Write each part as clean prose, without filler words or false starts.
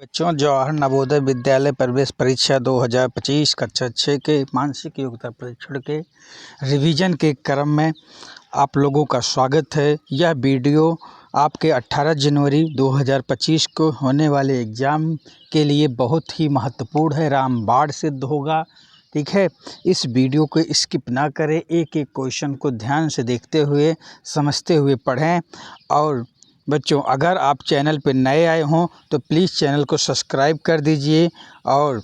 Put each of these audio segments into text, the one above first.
बच्चों, जवाहर नवोदय विद्यालय प्रवेश परीक्षा 2025 कक्षा 6 के मानसिक योग्यता परीक्षण के रिवीजन के क्रम में आप लोगों का स्वागत है। यह वीडियो आपके 18 जनवरी 2025 को होने वाले एग्ज़ाम के लिए बहुत ही महत्वपूर्ण है, रामबाण सिद्ध होगा। ठीक है, इस वीडियो को स्किप ना करें, एक एक क्वेश्चन को ध्यान से देखते हुए समझते हुए पढ़ें। और बच्चों, अगर आप चैनल पर नए आए हों तो प्लीज़ चैनल को सब्सक्राइब कर दीजिए और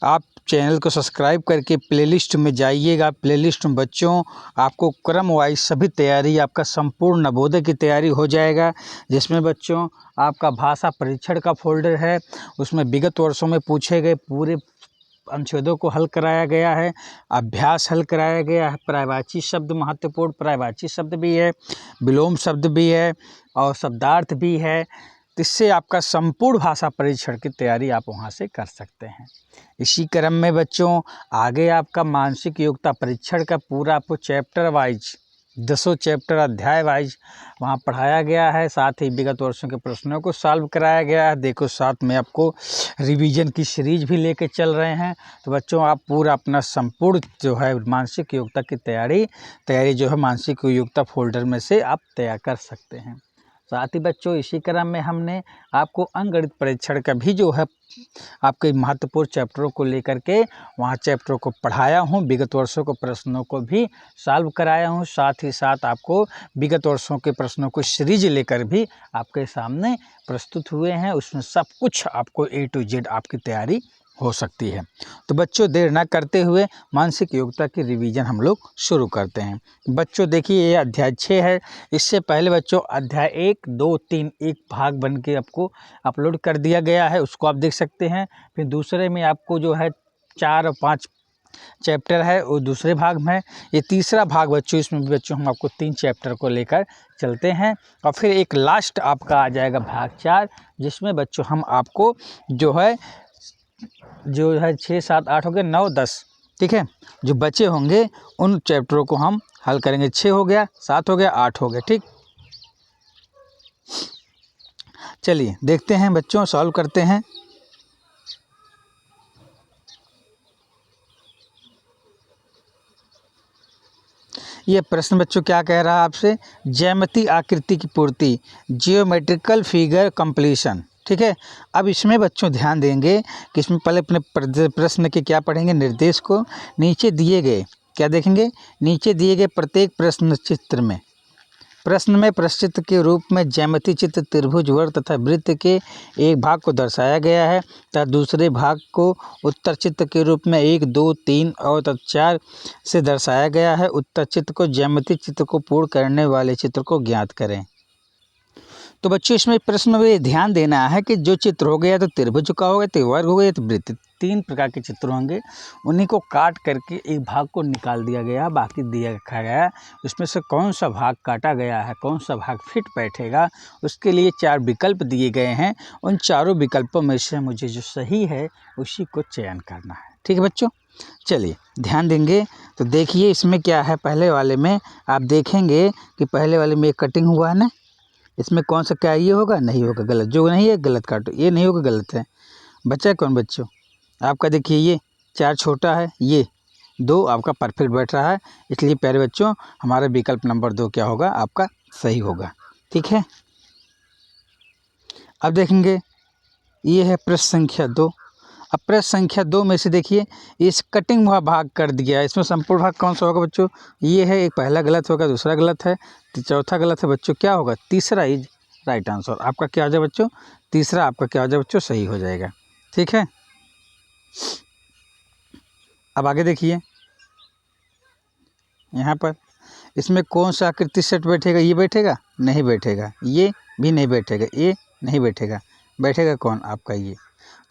आप चैनल को सब्सक्राइब करके प्लेलिस्ट में जाइएगा। प्लेलिस्ट में बच्चों आपको क्रम वाइज सभी तैयारी, आपका संपूर्ण नवोदय की तैयारी हो जाएगा, जिसमें बच्चों आपका भाषा परीक्षण का फोल्डर है, उसमें विगत वर्षों में पूछे गए पूरे अनुच्छेदों को हल कराया गया है, अभ्यास हल कराया गया है, पर्यायवाची शब्द महत्वपूर्ण पर्यायवाची शब्द भी है, विलोम शब्द भी है और शब्दार्थ भी है। तो इससे आपका संपूर्ण भाषा परीक्षण की तैयारी आप वहां से कर सकते हैं। इसी क्रम में बच्चों आगे आपका मानसिक योग्यता परीक्षण का पूरा आपको चैप्टर वाइज 10 चैप्टर अध्याय वाइज वहाँ पढ़ाया गया है, साथ ही विगत वर्षों के प्रश्नों को सॉल्व कराया गया है। देखो, साथ में आपको रिवीजन की सीरीज भी लेके चल रहे हैं। तो बच्चों आप पूरा अपना संपूर्ण जो है मानसिक योग्यता की तैयारी जो है मानसिक योग्यता फोल्डर में से आप तैयार कर सकते हैं। साथ ही बच्चों इसी क्रम में हमने आपको अंकगणित परीक्षण का भी जो है आपके महत्वपूर्ण चैप्टरों को लेकर के वहाँ चैप्टरों को पढ़ाया हूँ, विगत वर्षों के प्रश्नों को भी सॉल्व कराया हूँ। साथ ही साथ आपको विगत वर्षों के प्रश्नों को सीरीज लेकर भी आपके सामने प्रस्तुत हुए हैं। उसमें सब कुछ आपको A to Z आपकी तैयारी हो सकती है। तो बच्चों देर ना करते हुए मानसिक योग्यता की रिवीजन हम लोग शुरू करते हैं। बच्चों देखिए, ये अध्याय 6 है। इससे पहले बच्चों अध्याय 1, 2, 3 एक भाग बन के आपको अपलोड कर दिया गया है, उसको आप देख सकते हैं। फिर दूसरे में आपको जो है 4 और 5 चैप्टर है, वो दूसरे भाग में है। ये तीसरा भाग बच्चों, इसमें भी बच्चों हम आपको 3 चैप्टर को लेकर चलते हैं और फिर एक लास्ट आपका आ जाएगा भाग 4, जिसमें बच्चों हम आपको जो है 6, 7, 8 हो गए, 9, 10, ठीक है, जो बचे होंगे उन चैप्टरों को हम हल करेंगे। 6 हो गया, 7 हो गया, 8 हो गया। ठीक, चलिए देखते हैं बच्चों, सॉल्व करते हैं। ये प्रश्न बच्चों क्या कह रहा है आपसे, ज्यामितीय आकृति की पूर्ति, जियोमेट्रिकल फिगर कंप्लीशन। ठीक है, अब इसमें बच्चों ध्यान देंगे कि इसमें पहले अपने प्रश्न के क्या पढ़ेंगे, निर्देश को। नीचे दिए गए क्या देखेंगे, नीचे दिए गए प्रत्येक प्रश्न चित्र में प्रश्न में प्रश्नचित्र के रूप में ज्यामितीय चित्र, त्रिभुज, वर्ग तथा वृत्त के एक भाग को दर्शाया गया है तथा दूसरे भाग को उत्तर चित्र के रूप में 1, 2, 3 और तथा 4 से दर्शाया गया है। उत्तर चित्र को ज्यामितीय चित्र को पूर्ण करने वाले चित्र को ज्ञात करें। तो बच्चों इसमें प्रश्न में ध्यान देना है कि जो चित्र हो गया तो त्रिभुज का हो गया, तो वर्ग हो गया, तो वृत्त, 3 प्रकार के चित्र होंगे, उन्हीं को काट करके एक भाग को निकाल दिया गया, बाकी दिया रखा गया। उसमें से कौन सा भाग काटा गया है, कौन सा भाग फिट बैठेगा, उसके लिए 4 विकल्प दिए गए हैं। उन चारों विकल्पों में से मुझे जो सही है उसी को चयन करना है। ठीक है बच्चों, चलिए ध्यान देंगे। तो देखिए इसमें क्या है, पहले वाले में आप देखेंगे कि पहले वाले में एक कटिंग हुआ है ना, इसमें कौन सा क्या ये होगा, नहीं होगा, गलत, जो नहीं है गलत काटो, ये नहीं होगा, गलत है। बचा कौन बच्चों, आपका देखिए ये 4 छोटा है, ये 2 आपका परफेक्ट बैठ रहा है, इसलिए प्यारे बच्चों हमारा विकल्प नंबर 2 क्या होगा, आपका सही होगा। ठीक है, अब देखेंगे ये है प्रश्न संख्या 2। अब प्रश्न संख्या 2 में से देखिए इस कटिंग हुआ भाग कर दिया, इसमें संपूर्ण भाग कौन सा होगा बच्चों, ये है, एक पहला गलत होगा, दूसरा गलत है, चौथा गलत है बच्चों, क्या होगा, तीसरा इज राइट आंसर। आपका क्या हो जाए बच्चों, तीसरा आपका क्या हो जाए बच्चों, सही हो जाएगा। ठीक है, अब आगे देखिए यहाँ पर इसमें कौन सा आकृति सेट बैठेगा, ये बैठेगा, नहीं बैठेगा, ये भी नहीं बैठेगा, ये नहीं बैठेगा, बैठेगा कौन, आपका ये।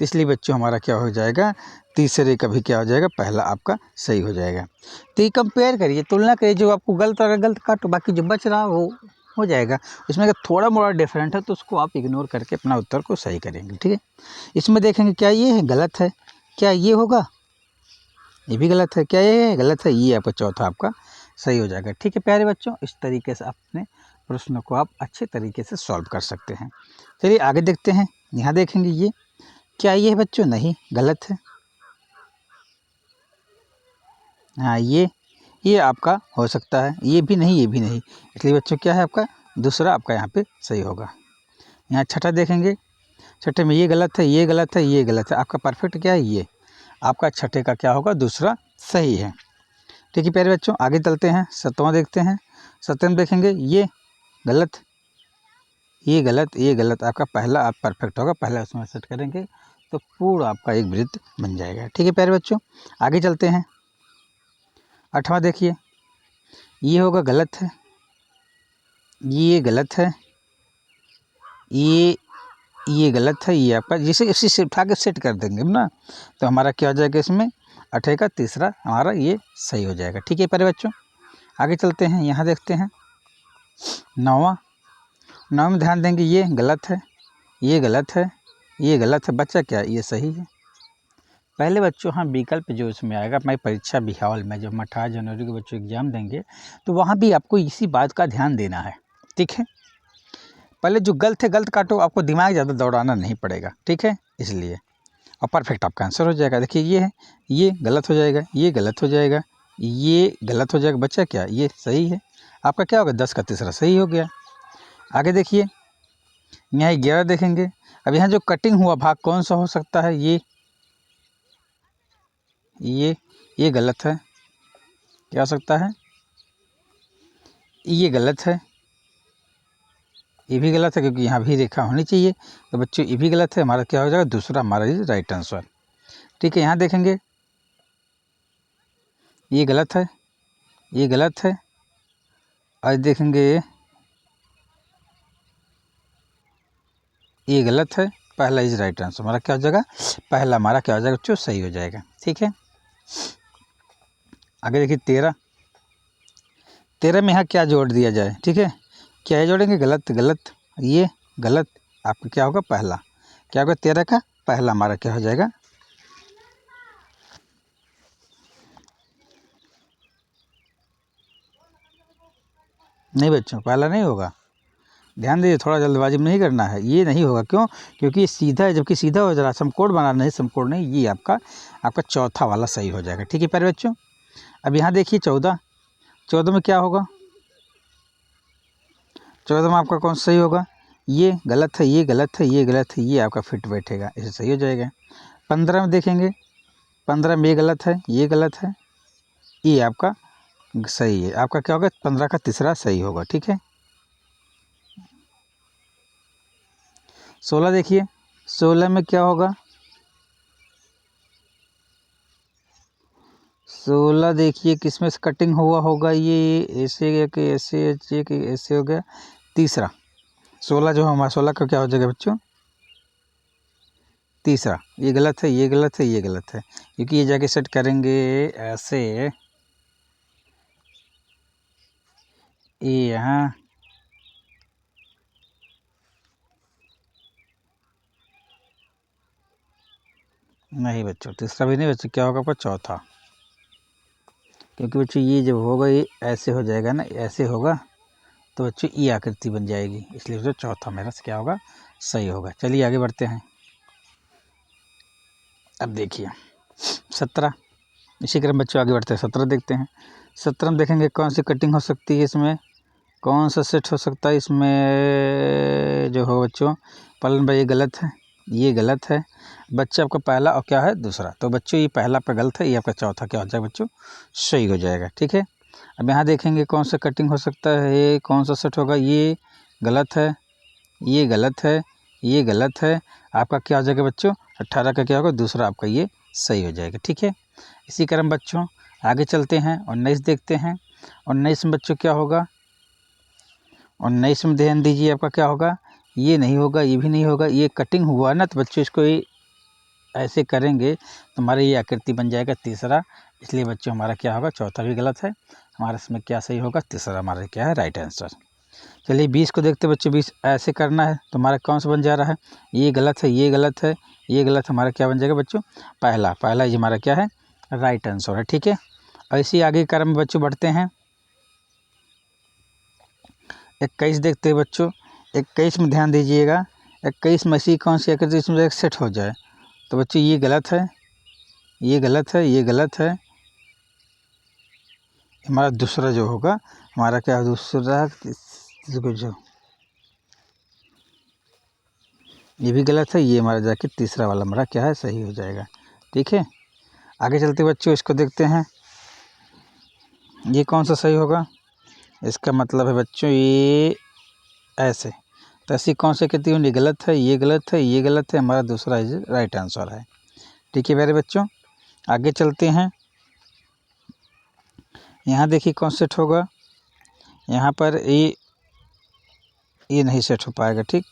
तो इसलिए बच्चों हमारा क्या हो जाएगा, तीसरे का भी क्या हो जाएगा, पहला आपका सही हो जाएगा। तो ये कंपेयर करिए, तुलना करिए, जो आपको गलत अगर गलत काटो, बाकी जो बच रहा वो हो जाएगा। इसमें अगर थोड़ा मोड़ा डिफरेंट है तो उसको आप इग्नोर करके अपना उत्तर को सही करेंगे। ठीक है, इसमें देखेंगे क्या ये है, गलत है, क्या ये होगा, ये भी गलत है, क्या ये है, गलत है, ये आपका चौथा आपका सही हो जाएगा। ठीक है प्यारे बच्चों, इस तरीके से अपने प्रश्नों को आप अच्छे तरीके से सॉल्व कर सकते हैं। चलिए आगे देखते हैं, यहाँ देखेंगे ये क्या ये है बच्चों? नहीं, गलत है। हाँ, ये आपका हो सकता है, ये भी नहीं, ये भी नहीं। इसलिए बच्चों क्या है आपका? दूसरा आपका यहाँ पे सही होगा। यहाँ छठा देखेंगे, छठे में ये गलत है, ये गलत है, ये गलत है। आपका परफेक्ट क्या है? ये आपका छठे का क्या होगा? दूसरा सही है। ठीक है प्यारे बच्चों, आगे चलते हैं, सतवां देखते हैं। सतवें देखेंगे, ये गलत, ये गलत, ये गलत। आपका पहला आप परफेक्ट होगा, पहला उसमें सेट करेंगे तो पूरा आपका एक वृत्त बन जाएगा। ठीक है प्यारे बच्चों, आगे चलते हैं। आठवां देखिए, ये होगा गलत है, ये गलत है, ये गलत है, ये आपका जिसे इसी से उठा के सेट कर देंगे ना, तो हमारा क्या हो जाएगा? इसमें अठे का तीसरा हमारा ये सही हो जाएगा। ठीक है प्यारे बच्चों, आगे चलते हैं। यहाँ देखते हैं नौवां में ध्यान देंगे, ये गलत है, ये गलत है, ये गलत है। बच्चा क्या? ये सही है। पहले बच्चों हाँ विकल्प जो इसमें आएगा हमारी परीक्षा बिहाल में, जब हम 18 जनवरी को बच्चों एग्जाम देंगे तो वहाँ भी आपको इसी बात का ध्यान देना है। ठीक है, पहले जो गलत है गलत काटो, आपको दिमाग ज़्यादा दौड़ाना नहीं पड़ेगा। ठीक है, इसलिए और परफेक्ट आपका आंसर हो जाएगा। देखिए ये है, ये गलत हो जाएगा, ये गलत हो जाएगा, ये गलत हो जाएगा। बच्चा क्या? ये सही है। आपका क्या होगा? 10 का तीसरा सही हो गया। आगे देखिए, यहाँ 11 देखेंगे। अब यहाँ जो कटिंग हुआ भाग कौन सा हो सकता है? ये गलत है। क्या हो सकता है? ये गलत है, ये भी गलत है क्योंकि यहाँ भी रेखा होनी चाहिए। तो बच्चों ये भी गलत है, हमारा क्या हो जाएगा? दूसरा हमारा ये राइट आंसर। ठीक है, यहाँ देखेंगे, ये गलत है, ये गलत है, और देखेंगे ये गलत है। पहला इज राइट आंसर, हमारा क्या हो जाएगा? पहला हमारा क्या हो जाएगा बच्चों? सही हो जाएगा। ठीक है, आगे देखिए 13 में यहाँ क्या जोड़ दिया जाए? ठीक है, क्या जोड़ेंगे? गलत गलत, ये गलत। आपका क्या होगा? पहला। क्या होगा? 13 का पहला हमारा क्या हो जाएगा? नहीं बच्चों, पहला नहीं होगा। ध्यान दीजिए, थोड़ा जल्दबाजी में नहीं करना है। ये नहीं होगा, क्यों? क्योंकि ये सीधा है, जबकि सीधा हो जरा समकोण बना नहीं, समकोण नहीं। ये आपका चौथा वाला सही हो जाएगा। ठीक है प्यारे बच्चों, अब यहाँ देखिए 14 में क्या होगा? 14 में आपका कौन सा सही होगा? ये गलत है, ये गलत है, ये गलत है, ये आपका फिट बैठेगा, इसे सही हो जाएगा। 15 में देखेंगे, 15 में ये गलत है, ये गलत है, ये आपका सही है। आपका क्या होगा? 15 का तीसरा सही होगा। ठीक है, 16 देखिए, 16 में क्या होगा? 16 देखिए किस में से कटिंग हुआ होगा? ये ऐसे या कि ऐसे, ऐसे कि ऐसे हो गया। तीसरा 16 जो हमारा 16 का क्या हो जाएगा बच्चों? तीसरा। ये गलत है, ये गलत है, ये गलत है, क्योंकि ये जाके सेट करेंगे ऐसे, ये यहाँ नहीं बच्चों, तीसरा भी नहीं बच्चों, क्या होगा आपका? चौथा। क्योंकि बच्चों ये जब होगा, ये ऐसे हो जाएगा ना, ऐसे होगा तो बच्चों ये आकृति बन जाएगी, इसलिए बच्चों चौथा मेरा क्या होगा? सही होगा। चलिए आगे बढ़ते हैं। अब देखिए 17, इसी क्रम बच्चों आगे बढ़ते हैं। 17 देखते हैं। 17 में देखेंगे कौन सी कटिंग हो सकती है, इसमें कौन सा सेट हो सकता है? इसमें जो हो बच्चों, पालन भाई ये गलत है, ये गलत है। बच्चा आपका पहला और क्या है? दूसरा। तो बच्चों ये पहला आपका गलत है, ये आपका चौथा क्या हो जाएगा बच्चों? सही हो जाएगा। ठीक है, अब यहाँ देखेंगे कौन सा कटिंग हो सकता है, ये कौन सा सेट होगा? ये गलत है, ये गलत है, ये गलत है। आपका क्या हो जाएगा बच्चों? 18 का क्या होगा? दूसरा आपका ये सही हो जाएगा। ठीक है, इसी क्रम बच्चों आगे चलते हैं। 19 देखते हैं। 19 में बच्चों क्या होगा? 19 में ध्यान दीजिए, आपका क्या होगा? ये नहीं होगा, ये भी नहीं होगा, ये कटिंग हुआ ना, तो बच्चों इसको ऐसे करेंगे तो हमारा ये आकृति बन जाएगा तीसरा। इसलिए बच्चों हमारा क्या होगा? चौथा भी गलत है, हमारा इसमें क्या सही होगा? तीसरा हमारा क्या है? Right answer. चलिए 20 को देखते बच्चों, 20 ऐसे करना है तो हमारा कौन सा बन जा रहा है? ये गलत है, ये गलत है, ये गलत है, हमारा क्या बन जाएगा बच्चों? पहला ये हमारा क्या है? राइट आंसर है। ठीक है, और इसी आगे क्रम में बच्चों बढ़ते हैं। 21 देखते हैं बच्चों। 21 में ध्यान दीजिएगा, 21 में ऐसी कौन सी आकृति इसमें एक सेट हो जाए? तो बच्चों ये गलत है, ये गलत है, ये गलत है। हमारा दूसरा जो होगा, हमारा क्या दूसरा, जो ये भी गलत है, ये हमारा जाके तीसरा वाला हमारा क्या है, सही हो जाएगा। ठीक है, आगे चलते बच्चों इसको देखते हैं, ये कौन सा सही होगा। इसका मतलब है बच्चों ये ऐसे, तो ऐसी कौन से कहती हूँ, ये गलत है, ये गलत है, ये गलत है, हमारा दूसरा राइट आंसर है। ठीक है प्यारे बच्चों, आगे चलते हैं। यहाँ देखिए कौन सेट होगा, यहाँ पर ये नहीं सेट हो पाएगा। ठीक,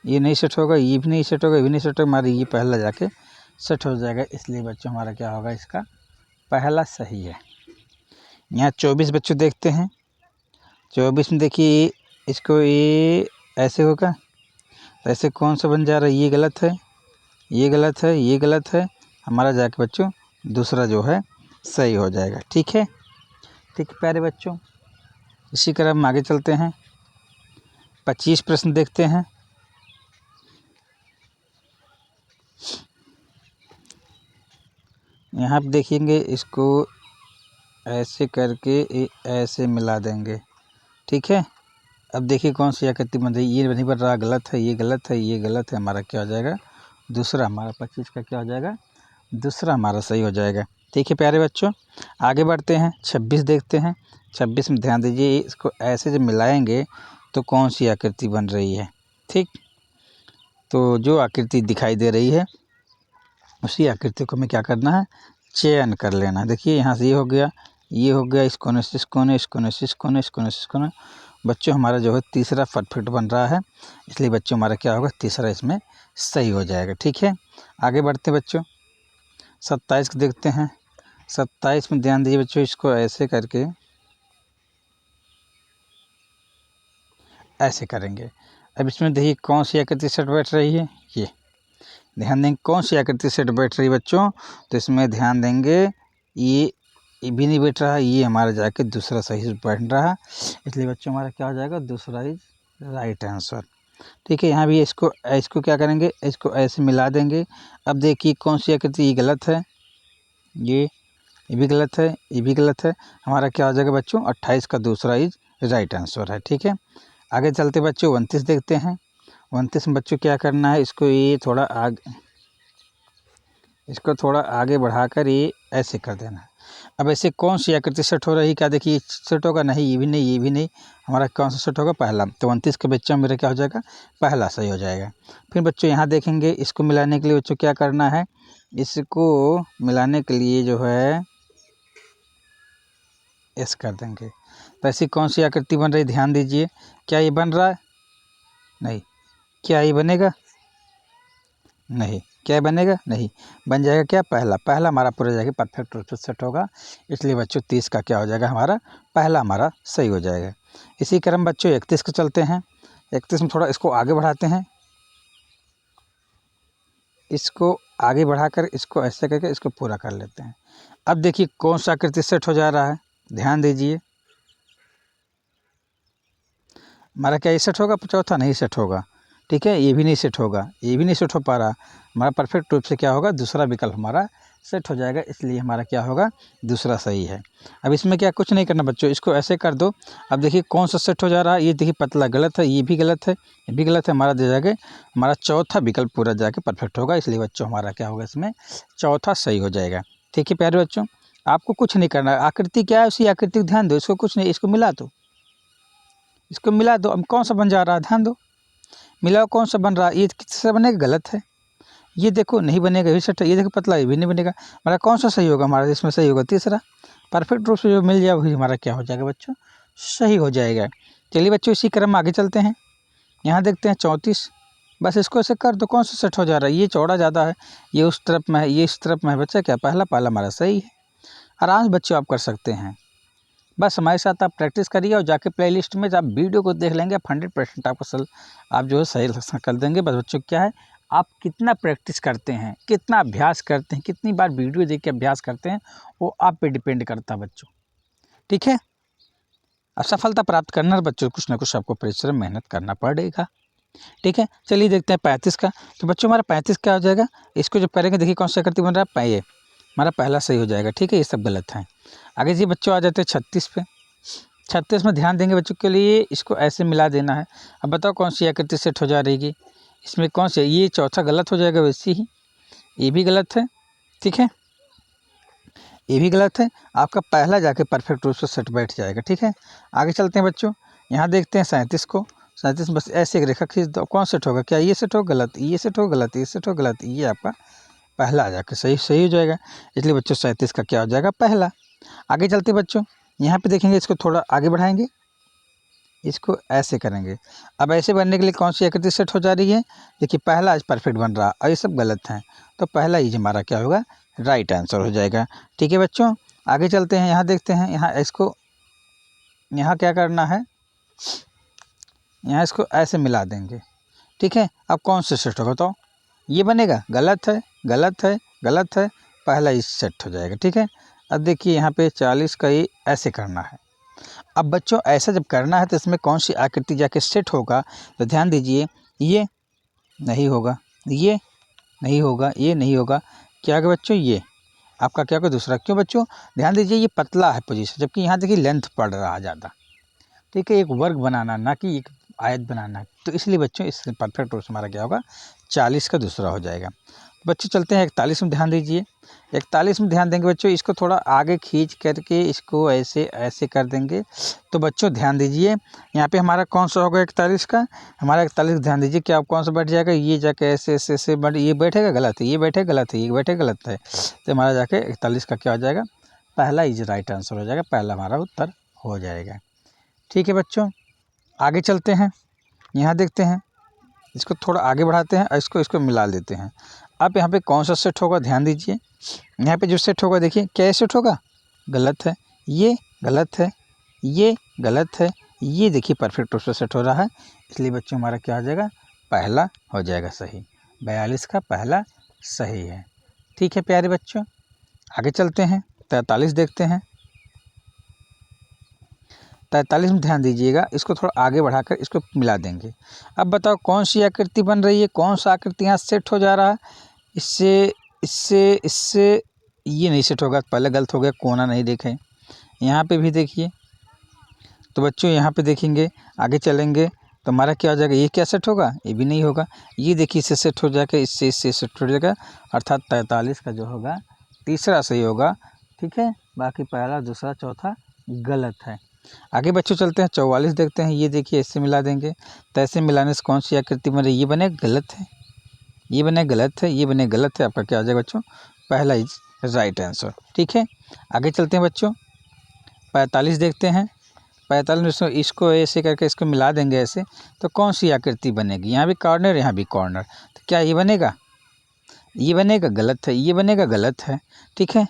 ये नहीं सेट होगा, ये भी नहीं सेट होगा, ये भी नहीं सेट होगा, हमारा ये पहला जाके सेट हो जाएगा। इसलिए बच्चों हमारा क्या होगा, इसका पहला सही है। यहाँ 24 बच्चों देखते हैं, 24 में देखिए इसको ये ऐसे होगा, तो ऐसे कौन सा बन जा रहा है, ये गलत है, ये गलत है, ये गलत है, हमारा जाके बच्चों दूसरा जो है सही हो जाएगा। ठीक है, ठीक प्यारे बच्चों, इसी क्रम में आगे चलते हैं। 25 प्रश्न देखते हैं। यहाँ पे देखेंगे, इसको ऐसे करके ऐसे मिला देंगे। ठीक है, अब देखिए कौन सी आकृति बन रही है, ये नहीं बन रहा, गलत है, ये गलत है, ये गलत है, हमारा क्या हो जाएगा, दूसरा हमारा 25 का क्या हो जाएगा, दूसरा हमारा सही हो जाएगा। ठीक है प्यारे बच्चों, आगे बढ़ते हैं। 26 देखते हैं। 26 में ध्यान दीजिए, इसको ऐसे जब मिलाएंगे तो कौन सी आकृति बन रही है। ठीक, तो जो आकृति दिखाई दे रही है उसी आकृति को हमें क्या करना है, चयन कर लेना। देखिए यहाँ से ये हो गया, ये हो गया, इस कोने से इस कोने, इस कोने से इस कोने, इस कोने से इस कोने। बच्चों हमारा जो है तीसरा परफेक्ट बन रहा है, इसलिए बच्चों हमारा क्या होगा, तीसरा इसमें सही हो जाएगा। ठीक है, आगे बढ़ते बच्चों। 27 को देखते हैं। 27 में ध्यान दीजिए बच्चों, इसको ऐसे करके ऐसे करेंगे। अब इसमें देखिए कौन सी आकृति सेट बैठ रही है, ये ध्यान देंगे कौन सी आकृति सेट बैठ रही है बच्चों, तो इसमें ध्यान देंगे ये भी नहीं बैठ रहा, ये हमारा जाके दूसरा सही से बैठ रहा, इसलिए बच्चों हमारा क्या हो जाएगा, दूसरा इज राइट आंसर। ठीक है, यहाँ भी इसको क्या करेंगे, इसको ऐसे मिला देंगे। अब देखिए कौन सी आकृति, ये गलत है, ये भी गलत है, ये भी गलत है, हमारा क्या हो जाएगा बच्चों, 28 का दूसरा इज राइट आंसर है। ठीक है, आगे चलते बच्चों 29 देखते हैं। 29 में बच्चों क्या करना है, इसको थोड़ा आगे बढ़ाकर ये ऐसे कर देना है। अब ऐसे कौन सी आकृति सेट हो रही, क्या देखिए सेट होगा, नहीं ये भी नहीं, ये भी नहीं, हमारा कौन सा सेट होगा, पहला। तो 29 के बच्चों मेरा क्या हो जाएगा, पहला सही हो जाएगा। फिर बच्चों यहाँ देखेंगे, इसको मिलाने के लिए बच्चों क्या करना है, इसको मिलाने के लिए जो है ऐसे कर देंगे। तो ऐसी कौन सी आकृति बन रही, ध्यान दीजिए, क्या ये बन रहा है, नहीं, क्या ये बनेगा, नहीं, क्या बनेगा, नहीं, बन जाएगा क्या, पहला हमारा पूरा जाएगा परफेक्ट रूप से सेट होगा, इसलिए बच्चों 30 का क्या हो जाएगा, हमारा पहला हमारा सही हो जाएगा। इसी क्रम बच्चों 31 को चलते हैं। 31 में थोड़ा इसको आगे बढ़ाते हैं, इसको आगे बढ़ाकर इसको ऐसे करके इसको पूरा कर लेते हैं। अब देखिए कौन सा आकृति सेट हो जा रहा है, ध्यान दीजिए, हमारा क्या ये सेट होगा, चौथा नहीं सेट होगा। ठीक है, ये भी नहीं सेट होगा, ये भी नहीं सेट हो पा रहा, हमारा परफेक्ट रूप से क्या होगा, दूसरा विकल्प हमारा सेट हो जाएगा, इसलिए हमारा क्या होगा, दूसरा सही है। अब इसमें क्या कुछ नहीं करना बच्चों, इसको ऐसे कर दो। अब देखिए कौन सा सेट हो जा रहा है, ये देखिए पतला गलत है, ये भी गलत है, ये भी गलत है, हमारा दे जाएगा, हमारा चौथा विकल्प पूरा जाके परफेक्ट होगा, इसलिए बच्चों हमारा क्या होगा, इसमें चौथा सही हो जाएगा। ठीक है प्यारे बच्चों, आपको कुछ नहीं करना, आकृति क्या है उसी आकृति को ध्यान दो, इसको कुछ नहीं, इसको मिला दो, इसको मिला दो। अब कौन सा बन जा रहा है, ध्यान दो, मिलाओ कौन सा बन रहा है, ये किससे बनेगा, गलत है, ये देखो नहीं बनेगा, ये सेट है, ये देखो पतला, ये भी नहीं बनेगा, हमारा कौन सा सही होगा, हमारा इसमें सही होगा तीसरा, परफेक्ट रूप से जो मिल जाए वही हमारा क्या हो जाएगा बच्चों, सही हो जाएगा। चलिए बच्चों इसी क्रम में आगे चलते हैं। यहाँ देखते हैं 34, बस इसको ऐसे कर दो, कौन सा सेट हो जा रहा है, ये चौड़ा ज़्यादा है, ये उस तरफ में है, ये इस तरफ में है, बच्चा क्या पहला हमारा सही है। आराम से बच्चों आप कर सकते हैं, बस हमारे साथ आप प्रैक्टिस करिए और जाके प्लेलिस्ट में आप वीडियो को देख लेंगे, आप 100% आपको आप जो है सही कर देंगे। बस बच्चों क्या है, आप कितना प्रैक्टिस करते हैं, कितना अभ्यास करते हैं, कितनी बार वीडियो देख के अभ्यास करते हैं, वो आप पे डिपेंड करता है बच्चों। ठीक है, अब सफलता प्राप्त करना बच्चों कुछ ना कुछ आपको परिश्रम मेहनत करना पड़ेगा। ठीक है। चलिए देखते हैं 35 का। तो बच्चों हमारा 35 क्या हो जाएगा, इसको जब करेंगे देखिए कौन सी आकृति बन रहा है, ये हमारा पहला सही हो जाएगा। ठीक है, ये सब गलत है। आगे जी बच्चों आ जाते हैं 36 पे। 36 में ध्यान देंगे बच्चों के लिए, इसको ऐसे मिला देना है। अब बताओ कौन सी आकृति सेट हो जा रही, इसमें कौन सी, ये चौथा गलत हो जाएगा वैसे ही, ये भी गलत है। ठीक है, ये भी गलत है। आपका पहला जाके परफेक्ट रूप से सेट बैठ जाएगा। ठीक है, आगे चलते हैं बच्चों। यहाँ देखते हैं 37 को। 37 बस ऐसे एक रेखा खींच दो, कौन सेट होगा, क्या ये सेट हो, गलत, ये सेट हो, गलत, ये सेट हो, गलत, ये आपका पहला आ जाकर सही हो जाएगा। इसलिए बच्चों 37 का क्या हो जाएगा, पहला। आगे चलते बच्चों, यहाँ पे देखेंगे, इसको थोड़ा आगे बढ़ाएंगे, इसको ऐसे करेंगे। अब ऐसे बनने के लिए कौन सी आकृति सेट हो जा रही है, देखिए पहला आज परफेक्ट बन रहा और ये सब गलत हैं, तो पहला ही हमारा क्या होगा, राइट आंसर हो जाएगा। ठीक है बच्चों, आगे चलते हैं। यहाँ देखते हैं, यहाँ इसको, यहाँ क्या करना है, यहाँ इसको ऐसे मिला देंगे। ठीक है, अब कौन से सेट होगा, तो ये बनेगा, गलत है, गलत है, गलत है, पहला ही सेट हो जाएगा। ठीक है, अब देखिए यहाँ पे 40 का ये ऐसे करना है। अब बच्चों ऐसा जब करना है तो इसमें कौन सी आकृति जाके सेट होगा, तो ध्यान दीजिए, ये नहीं होगा, ये नहीं होगा, ये नहीं होगा, क्या होगा बच्चों, ये आपका क्या होगा, दूसरा। क्यों बच्चों, ध्यान दीजिए, ये पतला है पोजीशन, जबकि यहाँ देखिए लेंथ पड़ रहा है ज़्यादा। ठीक है, एक वर्ग बनाना, ना कि एक आयत बनाना, तो इसलिए बच्चों इस परफेक्ट रूप से हमारा क्या होगा, 40 का दूसरा हो जाएगा। बच्चों चलते हैं 41 में, ध्यान दीजिए। 41 में ध्यान देंगे बच्चों, इसको थोड़ा आगे खींच करके इसको ऐसे ऐसे कर देंगे। तो बच्चों ध्यान दीजिए, यहाँ पे हमारा कौन सा होगा 41 का, हमारा 41 ध्यान दीजिए क्या कौन सा बैठ जाएगा, ये जाके ऐसे ऐसे ऐसे बैठ, ये बैठेगा गलत है, ये बैठेगा गलत है, ये बैठेगा गलत है, तो हमारा जाके 41 का क्या हो जाएगा, पहला इज राइट आंसर हो जाएगा, पहला हमारा उत्तर हो जाएगा। ठीक है बच्चों, आगे चलते हैं। यहाँ देखते हैं, इसको थोड़ा आगे बढ़ाते हैं और इसको मिला देते हैं। अब यहाँ पे कौन सा सेट होगा, ध्यान दीजिए, यहाँ पे जो सेट होगा देखिए क्या सेट होगा, गलत है, ये गलत है, ये गलत है, ये देखिए परफेक्ट रूप से सेट हो रहा है, इसलिए बच्चों हमारा क्या हो जाएगा, पहला हो जाएगा सही। 42 का पहला सही है। ठीक है प्यारे बच्चों, आगे चलते हैं। 43 देखते हैं। 43 में ध्यान दीजिएगा, इसको थोड़ा आगे बढ़ाकर इसको मिला देंगे। अब बताओ कौन सी आकृति बन रही है, कौन सा आकृति यहाँ सेट हो जा रहा है, इससे इससे इससे ये नहीं सेट होगा, पहले गलत हो गया, कोना नहीं देखें। यहाँ पे भी देखिए, तो बच्चों यहाँ पे देखेंगे, आगे चलेंगे तो हमारा क्या हो जाएगा, ये क्या सेट होगा, ये भी नहीं होगा, ये देखिए इससे सेट हो जाएगा, इससे सेट हो जाएगा, अर्थात 43 का जो होगा तीसरा सही होगा। ठीक है, बाकी पहला दूसरा चौथा गलत है। आगे बच्चों चलते हैं, 44 देखते हैं। ये देखिए ऐसे मिला देंगे, तो ऐसे मिलाने से कौन सी आकृति बन रही है, ये बने गलत है, ये बने गलत है, ये बने गलत है, आपका क्या हो जाएगा बच्चों, पहला इज राइट आंसर। ठीक है, आगे चलते हैं बच्चों, 45 देखते हैं। 45 में इसको ऐसे करके इसको मिला देंगे ऐसे, तो कौन सी आकृति बनेगी, यहाँ भी कॉर्नर, यहाँ भी कॉर्नर, तो क्या ये बनेगा, ये बनेगा गलत है, ये बनेगा गलत है। ठीक है,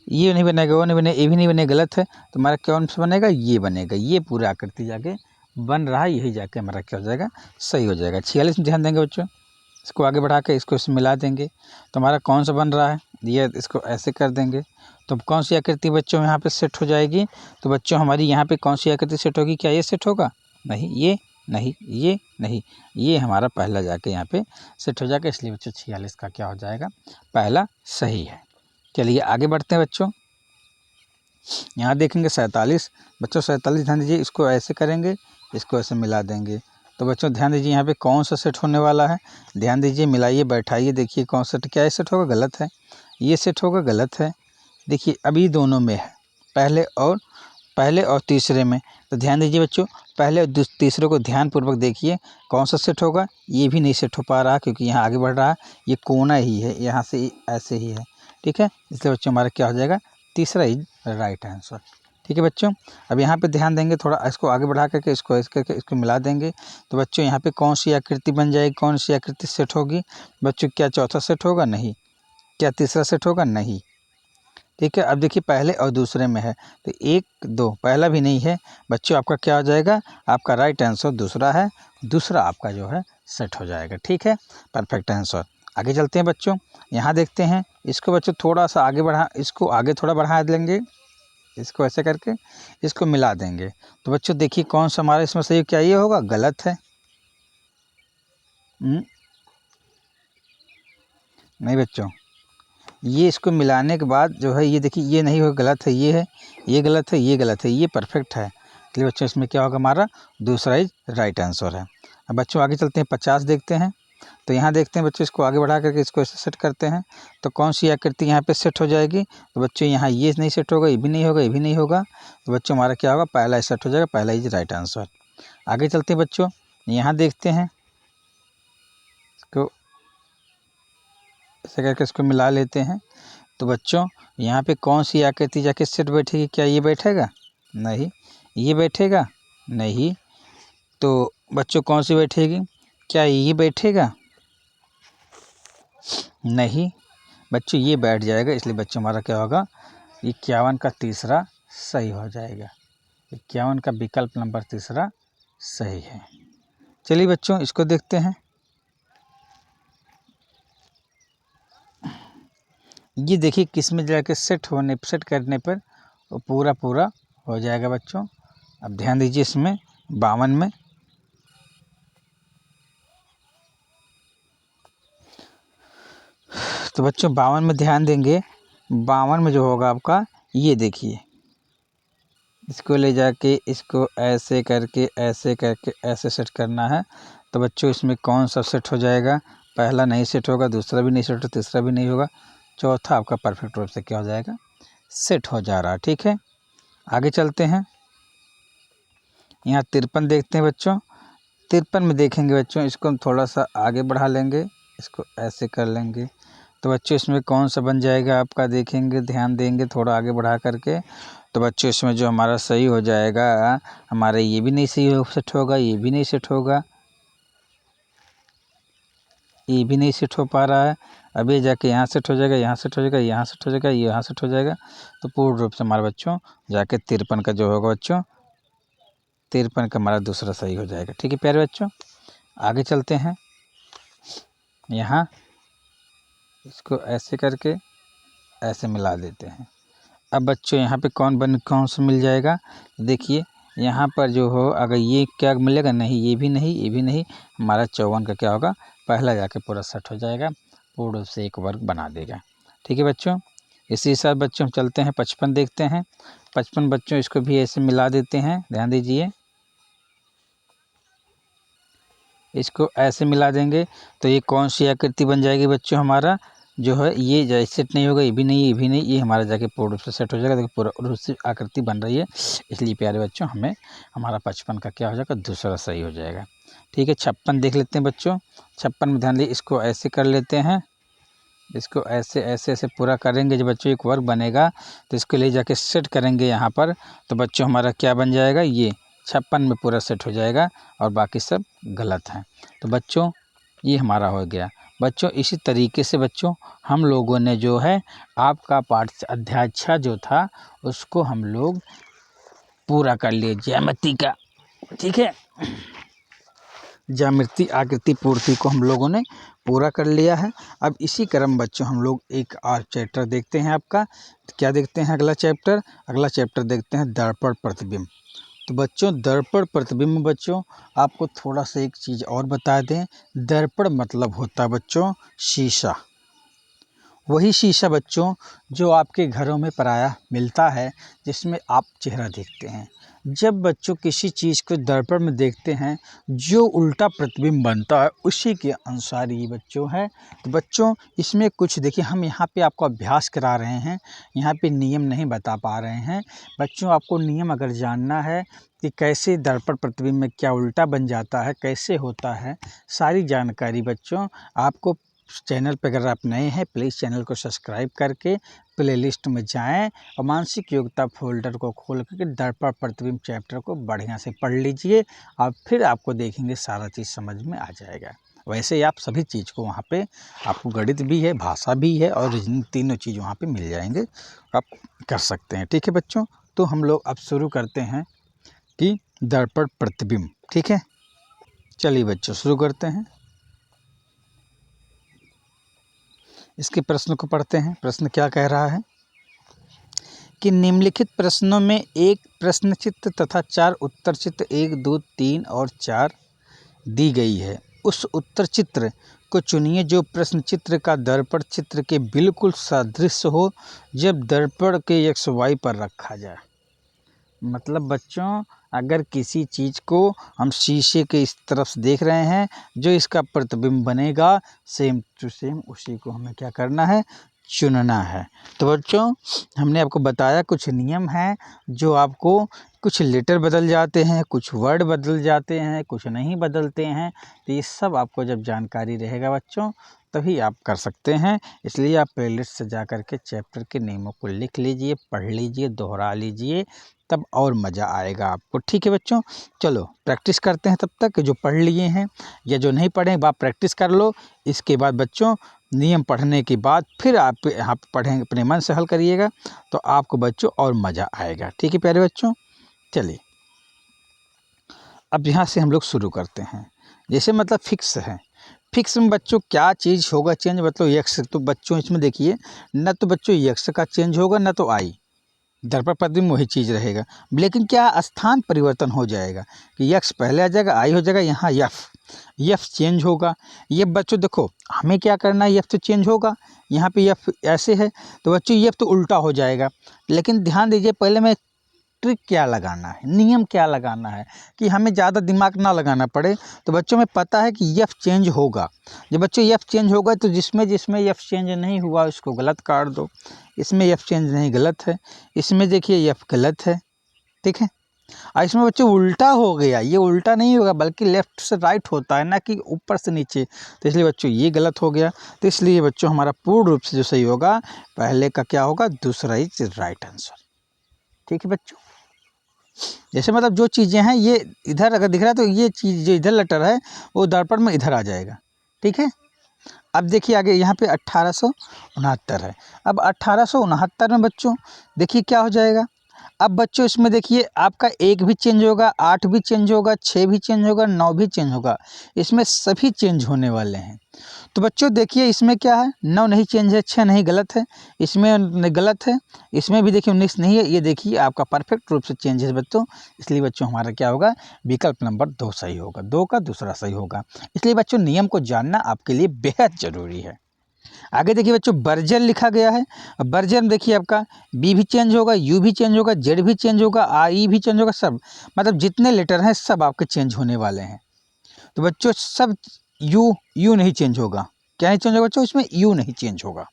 ये नहीं बनेगा, वो नहीं बनेगा, ये भी नहीं बनेगा, गलत है, तो हमारा कौन सा बनेगा, ये बनेगा, ये पूरा आकृति जाके बन रहा है, यही जाके हमारा क्या हो जाएगा, सही हो जाएगा। 46 में ध्यान देंगे बच्चों, इसको आगे बढ़ा के इसको इसमें मिला देंगे, तो हमारा कौन सा बन रहा है, ये इसको ऐसे कर देंगे, तो कौन सी आकृति बच्चों यहाँ पे सेट हो जाएगी, तो बच्चों हमारी यहाँ पे कौन सी आकृति सेट होगी, क्या ये सेट होगा, नहीं, ये नहीं, ये नहीं, ये हमारा पहला जाके यहाँ पे सेट हो जाएगा, इसलिए बच्चों 46 का क्या हो जाएगा, पहला सही है। चलिए आगे बढ़ते हैं बच्चों, यहाँ देखेंगे 47। बच्चों 47 ध्यान दीजिए, इसको ऐसे करेंगे, इसको ऐसे मिला देंगे, तो बच्चों ध्यान दीजिए यहाँ पे कौन सा सेट होने वाला है, ध्यान दीजिए, मिलाइए, बैठाइए, देखिए कौन सा, क्या ये सेट होगा, गलत है, ये सेट होगा, गलत है। देखिए अभी दोनों में है, पहले और तीसरे में, तो ध्यान दीजिए बच्चों, पहले और तीसरे को ध्यानपूर्वक देखिए, कौन सा सेट होगा, ये भी नहीं सेट हो पा रहा क्योंकि यहाँ आगे बढ़ रहा है, ये कोना ही है, यहाँ से ऐसे ही है। ठीक है, इसलिए बच्चों हमारा क्या हो जाएगा, तीसरा इज राइट आंसर। ठीक है बच्चों, अब यहाँ पे ध्यान देंगे, थोड़ा इसको आगे बढ़ा करके इसको ऐसे करके इसको मिला देंगे, तो बच्चों यहाँ पे कौन सी आकृति बन जाएगी, कौन सी आकृति सेट होगी बच्चों, क्या चौथा सेट होगा, नहीं, क्या तीसरा सेट होगा, नहीं। ठीक है, अब देखिए पहले और दूसरे में है, तो 1 2 पहला भी नहीं है बच्चों, आपका क्या हो जाएगा, आपका राइट आंसर दूसरा है, दूसरा आपका जो है सेट हो जाएगा। ठीक है, परफेक्ट आंसर। आगे चलते हैं बच्चों, यहाँ देखते हैं, इसको बच्चों थोड़ा सा आगे बढ़ा, इसको आगे थोड़ा बढ़ा देंगे, इसको ऐसे करके इसको मिला देंगे, तो बच्चों देखिए कौन सा हमारा इसमें सही, क्या ये होगा, गलत है, नहीं बच्चों, ये इसको मिलाने के बाद जो है ये देखिए, ये नहीं हो, गलत है, ये है, ये गलत है, ये गलत है, ये परफेक्ट है। इसलिए बच्चों इसमें क्या होगा, हमारा दूसरा ही राइट आंसर है। अब बच्चों आगे चलते हैं, 50 देखते हैं। तो यहाँ देखते हैं बच्चों, इसको आगे बढ़ा करके इसको ऐसे सेट करते हैं तो कौन सी आकृति यहाँ पे सेट हो जाएगी। तो बच्चों यहाँ ये नहीं सेट होगा, ये भी नहीं होगा, ये भी नहीं होगा। तो बच्चों हमारा क्या होगा, पहला ही सेट हो जाएगा, पहला ही राइट आंसर। आगे चलते हैं बच्चों, यहाँ देखते हैं, इसको ऐसे करके इसको मिला लेते हैं। तो बच्चों यहाँ पे कौन सी आकृति जाके सेट बैठेगी, क्या ये बैठेगा, नहीं। ये बैठेगा, नहीं। तो बच्चों कौन सी बैठेगी, क्या ये बैठेगा, नहीं। बच्चों ये बैठ जाएगा, इसलिए बच्चों हमारा क्या होगा, 51 का तीसरा सही हो जाएगा। 51 का विकल्प नंबर तीसरा सही है। चलिए बच्चों इसको देखते हैं। ये देखिए किस में जाके सेट करने पर वो पूरा हो जाएगा बच्चों। अब ध्यान दीजिए इसमें 52 में। तो बच्चों 52 में ध्यान देंगे, 52 में जो होगा आपका, ये देखिए, इसको ले जाके इसको ऐसे करके ऐसे सेट करना है। तो बच्चों इसमें कौन सा सेट हो जाएगा, पहला नहीं सेट होगा, दूसरा भी नहीं सेट होगा, तीसरा भी नहीं होगा, चौथा आपका परफेक्ट रूप से क्या हो जाएगा, सेट हो जा रहा है। ठीक है, आगे चलते हैं। यहाँ 53 देखते हैं बच्चों। 53 में देखेंगे बच्चों, इसको हम थोड़ा सा आगे बढ़ा लेंगे, इसको ऐसे कर लेंगे। तो बच्चों इसमें कौन सा बन जाएगा आपका, देखेंगे, ध्यान देंगे थोड़ा आगे बढ़ा करके। तो बच्चों इसमें जो हमारा सही हो जाएगा, हमारे ये भी नहीं सही सेट होगा, ये भी नहीं सेट होगा, ये भी नहीं सेट हो पा रहा है। अब ये जाके यहाँ सेट हो जाएगा, यहाँ सेट हो जाएगा, यहाँ सेट हो जाएगा, यहाँ सेट हो जाएगा। तो पूर्ण रूप से हमारे बच्चों जाके 53 का जो होगा बच्चों, 53 का हमारा दूसरा सही हो जाएगा। ठीक है प्यारे बच्चों, आगे चलते हैं। यहाँ इसको ऐसे करके ऐसे मिला देते हैं। अब बच्चों यहाँ पे कौन सा मिल जाएगा, देखिए यहाँ पर जो हो, अगर ये क्या मिलेगा, नहीं, ये भी नहीं, ये भी नहीं, हमारा 54 का क्या होगा, पहला जाके पूरा सेट हो जाएगा, पूर्ण रूप से एक वर्ग बना देगा। ठीक है बच्चों, इसी साथ बच्चों हम चलते हैं 55 देखते हैं। 55 बच्चों इसको भी ऐसे मिला देते हैं, ध्यान दीजिए, इसको ऐसे मिला देंगे तो ये कौन सी आकृति बन जाएगी बच्चों, हमारा जो है ये जैसे सेट नहीं होगा, ये भी नहीं, ये भी नहीं, ये हमारा जाके पूर्ण रूप से सेट हो जाएगा। देखो पूरा रूप से आकृति बन रही है, इसलिए प्यारे बच्चों हमें हमारा 55 का क्या हो जाएगा, दूसरा सही हो जाएगा। ठीक है, 56 देख लेते हैं बच्चों। 56 में ध्यान दीजिए, इसको ऐसे कर लेते हैं, इसको ऐसे ऐसे ऐसे पूरा करेंगे, जब बच्चों एक वर्ग बनेगा तो इसको ले जाके सेट करेंगे यहाँ पर। तो बच्चों हमारा क्या बन जाएगा, ये 56 में पूरा सेट हो जाएगा और बाकी सब गलत हैं। तो बच्चों ये हमारा हो गया। बच्चों इसी तरीके से बच्चों हम लोगों ने जो है आपका पाठ अध्याय 6 जो था उसको हम लोग पूरा कर लिए, ज्यामिति का। ठीक है, ज्यामिति आकृति पूर्ति को हम लोगों ने पूरा कर लिया है। अब इसी क्रम बच्चों हम लोग एक और चैप्टर देखते हैं आपका, क्या देखते हैं अगला चैप्टर देखते हैं दर्पण प्रतिबिंब। तो बच्चों दर्पण प्रतिबिंब बच्चों आपको थोड़ा सा एक चीज़ और बता दें, दर्पण मतलब होता है बच्चों शीशा। वही शीशा बच्चों जो आपके घरों में प्रायः मिलता है, जिसमें आप चेहरा देखते हैं। जब बच्चों किसी चीज़ को दर्पण में देखते हैं, जो उल्टा प्रतिबिंब बनता है उसी के अनुसार ये बच्चों है। तो बच्चों इसमें कुछ देखिए, हम यहाँ पे आपको अभ्यास करा रहे हैं, यहाँ पे नियम नहीं बता पा रहे हैं। बच्चों आपको नियम अगर जानना है कि कैसे दर्पण प्रतिबिंब में क्या उल्टा बन जाता है, कैसे होता है, सारी जानकारी बच्चों आपको चैनल पर, अगर आप नए हैं प्लीज़ चैनल को सब्सक्राइब करके प्लेलिस्ट में जाएं और मानसिक योग्यता फोल्डर को खोल करके दर्पण प्रतिबिंब चैप्टर को बढ़िया से पढ़ लीजिए और फिर आपको देखेंगे सारा चीज़ समझ में आ जाएगा। वैसे ही आप सभी चीज़ को वहाँ पे आपको गणित भी है, भाषा भी है और रीजनिंग, तीनों चीज़ वहाँ पे मिल जाएंगे, आप कर सकते हैं। ठीक है बच्चों, तो हम लोग अब शुरू करते हैं कि दर्पण प्रतिबिंब। ठीक है, चलिए बच्चों शुरू करते हैं। इसके प्रश्न को पढ़ते हैं। प्रश्न क्या कह रहा है कि निम्नलिखित प्रश्नों में एक प्रश्न चित्र तथा 4 उत्तर चित्र 1, 2, 3 और 4 दी गई है। उस उत्तर चित्र को चुनिए जो प्रश्न चित्र का दर्पण चित्र के बिल्कुल सदृश हो जब दर्पण के एक्स वाई पर रखा जाए। मतलब बच्चों, अगर किसी चीज़ को हम शीशे के इस तरफ से देख रहे हैं, जो इसका प्रतिबिंब बनेगा सेम टू सेम उसी को हमें क्या करना है, चुनना है। तो बच्चों, हमने आपको बताया कुछ नियम हैं जो आपको कुछ लेटर बदल जाते हैं, कुछ वर्ड बदल जाते हैं, कुछ नहीं बदलते हैं। तो ये सब आपको जब जानकारी रहेगा बच्चों, तभी आप कर सकते हैं। इसलिए आप प्लेलिस्ट से जा कर के चैप्टर के नियमों को लिख लीजिए, पढ़ लीजिए, दोहरा लीजिए, तब और मज़ा आएगा आपको। ठीक है बच्चों, चलो प्रैक्टिस करते हैं। तब तक जो पढ़ लिए हैं या जो नहीं पढ़े आप प्रैक्टिस कर लो। इसके बाद बच्चों, नियम पढ़ने के बाद फिर आप पढ़ेंगे, अपने मन से हल करिएगा, तो आपको बच्चों और मज़ा आएगा। ठीक है प्यारे बच्चों, चलिए अब यहाँ से हम लोग शुरू करते हैं। जैसे मतलब फिक्स है, फिक्स में बच्चों क्या चीज़ होगा चेंज, मतलब यक्स। तो बच्चों इसमें देखिए, न तो बच्चों यक्स का चेंज होगा, न तो आई, दर्पण प्रतिबिंब वही चीज़ रहेगा, लेकिन क्या स्थान परिवर्तन हो जाएगा कि यक्स पहले आ जाएगा, आई हो जाएगा, यहाँ यफ चेंज होगा। ये बच्चों देखो, हमें क्या करना है, यफ तो चेंज होगा, यहाँ पे यफ ऐसे है, तो बच्चों यफ तो उल्टा हो जाएगा। लेकिन ध्यान दीजिए, पहले मैं ट्रिक क्या लगाना है, नियम क्या लगाना है, कि हमें ज़्यादा दिमाग ना लगाना पड़े। तो बच्चों में पता है कि यफ चेंज होगा। जब बच्चों यफ चेंज होगा तो जिसमें जिसमें यफ चेंज नहीं हुआ उसको गलत काट दो। इसमें यफ चेंज नहीं, गलत है। इसमें देखिए यफ गलत है, ठीक है। और इसमें बच्चों उल्टा हो गया, ये उल्टा नहीं होगा बल्कि लेफ्ट से राइट होता है, ना कि ऊपर से नीचे। तो इसलिए बच्चों ये गलत हो गया। तो इसलिए बच्चों हमारा पूर्ण रूप से जो सही होगा, पहले का क्या होगा, दूसरा ही राइट आंसर। ठीक है बच्चों, जैसे मतलब जो चीज़ें हैं ये इधर अगर दिख रहा है तो ये चीज़ जो इधर लेटर है वो दर्पण में इधर आ जाएगा। ठीक है, अब देखिए आगे यहाँ पे 1869 है। अब 1869 में बच्चों देखिए क्या हो जाएगा। अब बच्चों इसमें देखिए आपका 1 भी चेंज होगा, 8 भी चेंज होगा, 6 भी चेंज होगा, 9 भी चेंज होगा। इसमें सभी चेंज होने वाले हैं। तो बच्चों देखिए इसमें क्या है, 9 नहीं चेंज है, 6 नहीं गलत है, इसमें गलत है, इसमें भी देखिए 19 नहीं है। ये देखिए आपका परफेक्ट रूप से चेंज है बच्चों। इसलिए बच्चों हमारा क्या होगा, विकल्प नंबर 2 सही होगा, 2 का दूसरा सही होगा। इसलिए बच्चों नियम को जानना आपके लिए बेहद ज़रूरी है। आगे देखिए बच्चों, बर्जर लिखा गया है। बर्जर में देखिए आपका बी भी चेंज होगा, यू भी चेंज होगा, जेड भी चेंज होगा, आई भी चेंज होगा, सब मतलब जितने लेटर हैं सब आपके चेंज होने वाले हैं। तो बच्चों सब यू नहीं चेंज होगा। क्या नहीं चेंज होगा बच्चों, इसमें यू नहीं चेंज होगा।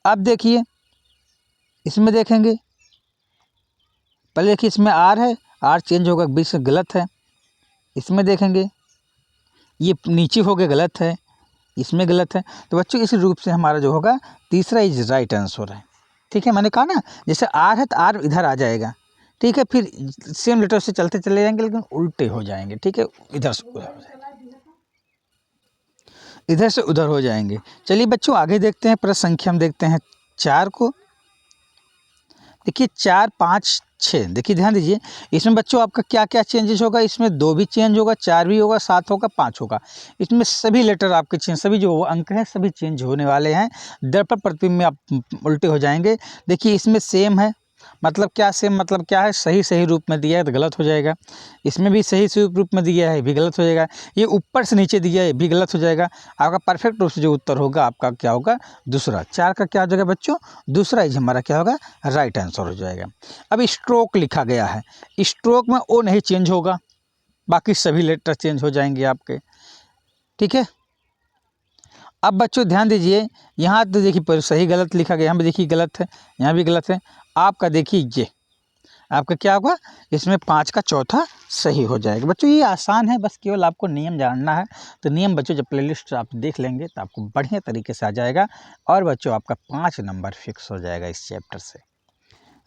अब देखिए इसमें देखेंगे, पहले देखिए इसमें आर है, आर चेंज होगा, बीच में गलत है। इसमें देखेंगे ये नीचे हो गया, गलत है, इसमें गलत है। तो बच्चों इस रूप से हमारा जो होगा तीसरा इज राइट आंसर है। ठीक है, मैंने कहा ना जैसे आर है तो आर इधर आ जाएगा। ठीक है, फिर सेम लेटर से चलते चले जाएंगे लेकिन उल्टे हो जाएंगे। ठीक है, इधर से उधर हो जाएंगे, इधर से उधर हो जाएंगे। चलिए बच्चों आगे देखते हैं, प्रश्न संख्या हम देखते हैं 4 को। देखिए 4, 5, 6, देखिए ध्यान दीजिए, इसमें बच्चों आपका क्या क्या चेंजेस होगा। इसमें 2 भी चेंज होगा, 4 भी होगा, 7 होगा, 5 होगा। इसमें सभी लेटर आपके चेंज, सभी जो अंक हैं सभी चेंज होने वाले हैं। दर्पण प्रतिबिंब में आप उल्टे हो जाएंगे। देखिए इसमें सेम है, मतलब क्या सेम, मतलब क्या है, सही सही रूप में दिया है तो गलत हो जाएगा। इसमें भी सही सही रूप में दिया है भी गलत हो जाएगा। ये ऊपर से नीचे दिया है भी गलत हो जाएगा। आपका परफेक्ट रूप से जो उत्तर होगा आपका क्या होगा, दूसरा। 4 का क्या हो जाएगा बच्चों, दूसरा इज हमारा क्या होगा, राइट आंसर हो जाएगा। अब स्ट्रोक लिखा गया है, स्ट्रोक में ओ नहीं चेंज होगा, बाकी सभी लेटर चेंज हो जाएंगे आपके। ठीक है, अब बच्चों ध्यान दीजिए, यहाँ तो देखिए सही गलत लिखा गया, यहाँ भी देखिए गलत है, यहाँ भी गलत है। आपका देखिए ये आपका क्या होगा, इसमें 5 का चौथा सही हो जाएगा। बच्चों ये आसान है, बस केवल आपको नियम जानना है। तो नियम बच्चों जब प्लेलिस्ट आप देख लेंगे तो आपको बढ़िया तरीके से आ जाएगा और बच्चों आपका 5 नंबर फिक्स हो जाएगा इस चैप्टर से।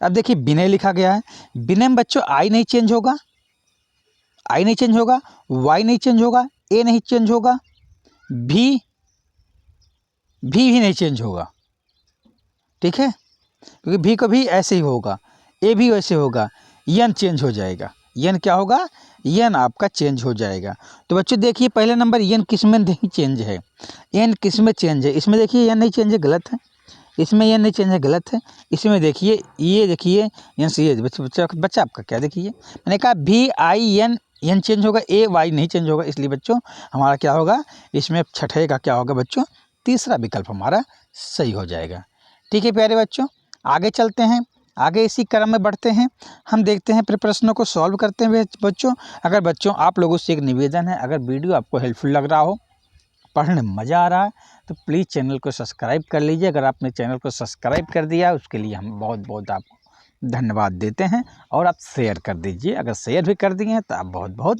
अब देखिए विनय लिखा गया है, विनय में बच्चों आई नहीं चेंज होगा, आई नहीं चेंज होगा, वाई नहीं चेंज होगा, ए नहीं चेंज होगा, भी नहीं चेंज होगा। ठीक है, क्योंकि भी को भी ऐसे ही होगा, ए भी वैसे होगा, यन चेंज हो जाएगा। यन क्या होगा, यन आपका चेंज हो जाएगा। तो बच्चों देखिए पहले नंबर यन किस में नहीं चेंज है, यन किस में चेंज है, इसमें देखिए यन नहीं चेंज है, गलत है। इसमें यन नहीं चेंज है, गलत है। इसमें देखिए ये देखिए यन से ये बच्चा आपका क्या, देखिए मैंने कहा भी आई एन एन चेंज होगा, ए वाई नहीं चेंज होगा, इसलिए बच्चों हमारा क्या होगा, इसमें छठे का क्या होगा बच्चों, तीसरा विकल्प हमारा सही हो जाएगा। ठीक है प्यारे बच्चों, आगे चलते हैं, आगे इसी क्रम में बढ़ते हैं, हम देखते हैं फिर प्रश्नों को सॉल्व करते हैं बच्चों। अगर बच्चों आप लोगों से एक निवेदन है, अगर वीडियो आपको हेल्पफुल लग रहा हो, पढ़ने में मज़ा आ रहा है, तो प्लीज़ चैनल को सब्सक्राइब कर लीजिए। अगर आपने चैनल को सब्सक्राइब कर दिया उसके लिए हम बहुत बहुत आपको धन्यवाद देते हैं, और आप शेयर कर दीजिए, अगर शेयर भी कर दिए हैं तो आप बहुत बहुत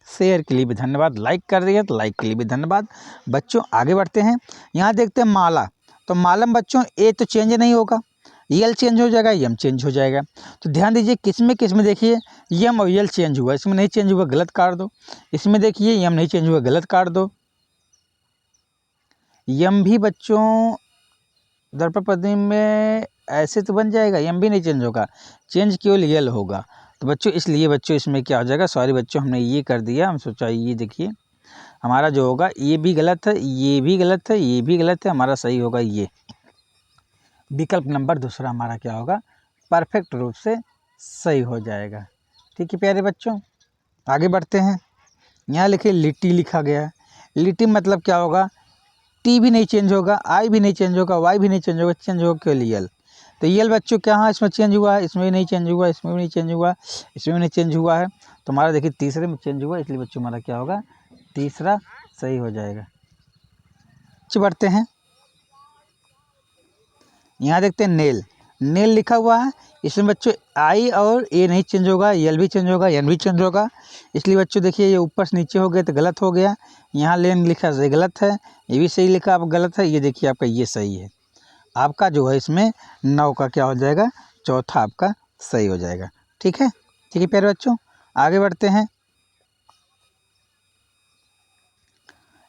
शेयर के लिए भी धन्यवाद, लाइक कर दिए तो लाइक के लिए भी धन्यवाद। बच्चों आगे बढ़ते हैं, यहाँ देखते हैं माला, तो माला में बच्चों ए तो चेंज नहीं होगा, यल चेंज हो जाएगा, यम चेंज हो जाएगा। तो ध्यान दीजिए किसमें देखिए यम और यल चेंज हुआ, इसमें नहीं चेंज हुआ गलत काट दो, इसमें देखिए यम नहीं चेंज हुआ गलत काट दो, यम भी बच्चों द्रपद में ऐसे तो बन जाएगा, यम भी नहीं चेंज होगा, चेंज केवल यल होगा। तो बच्चों इसलिए बच्चों इसमें क्या हो जाएगा, सॉरी बच्चों हमने ये कर दिया, हम सोचा ये देखिए हमारा जो होगा ये भी गलत है, ये भी गलत है, ये भी गलत है, हमारा सही होगा ये विकल्प नंबर दूसरा हमारा क्या होगा, परफेक्ट रूप से सही हो जाएगा। ठीक है प्यारे बच्चों, आगे बढ़ते हैं, यहाँ लिखिए लिट्टी लिखा गया है, लिट्टी मतलब क्या होगा, टी भी नहीं चेंज होगा, आई भी नहीं चेंज होगा, वाई भी नहीं चेंज होगा, चेंज होगा केवल यल। तो यल बच्चों क्या है, इसमें चेंज हुआ है, इसमें भी नहीं चेंज हुआ, इसमें भी नहीं चेंज हुआ, इसमें भी नहीं चेंज हुआ है, तो हमारा देखिए तीसरे में चेंज हुआ, इसलिए बच्चों हमारा क्या होगा, तीसरा सही हो जाएगा। बढ़ते हैं, यहाँ देखते हैं नेल, नेल लिखा हुआ है, इसमें बच्चों आई और ए नहीं चेंज होगा, यल भी चेंज होगा, एन भी चेंज होगा, इसलिए बच्चों देखिए ये ऊपर से नीचे हो गया तो गलत हो गया, यहाँ लेन लिखा है गलत है, ये भी सही लिखा आप गलत है, ये देखिए आपका ये सही है, आपका जो है इसमें 9 का क्या हो जाएगा, चौथा आपका सही हो जाएगा। ठीक है, ठीक है प्यारे बच्चों, आगे बढ़ते हैं,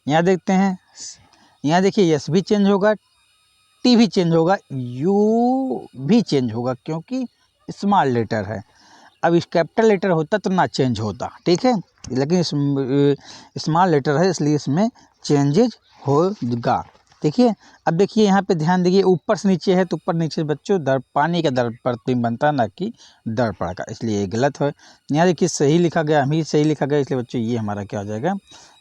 यहाँ देखते हैं, यहाँ देखिए यस भी चेंज होगा, टी भी चेंज होगा, यू भी चेंज होगा, क्योंकि स्मॉल लेटर है, अब इस कैपिटल लेटर होता तो ना चेंज होता, ठीक है, लेकिन स्मॉल लेटर है इसलिए इसमें चेंजेज होगा। देखिए अब देखिए यहाँ पे ध्यान दीजिए, ऊपर से नीचे है तो ऊपर नीचे बच्चों पानी का दर प्रतिबिंब बनता ना कि दर्पण का, इसलिए ये गलत है। यहाँ देखिए सही लिखा गया, हम ही सही लिखा गया, इसलिए बच्चों ये हमारा क्या हो जाएगा,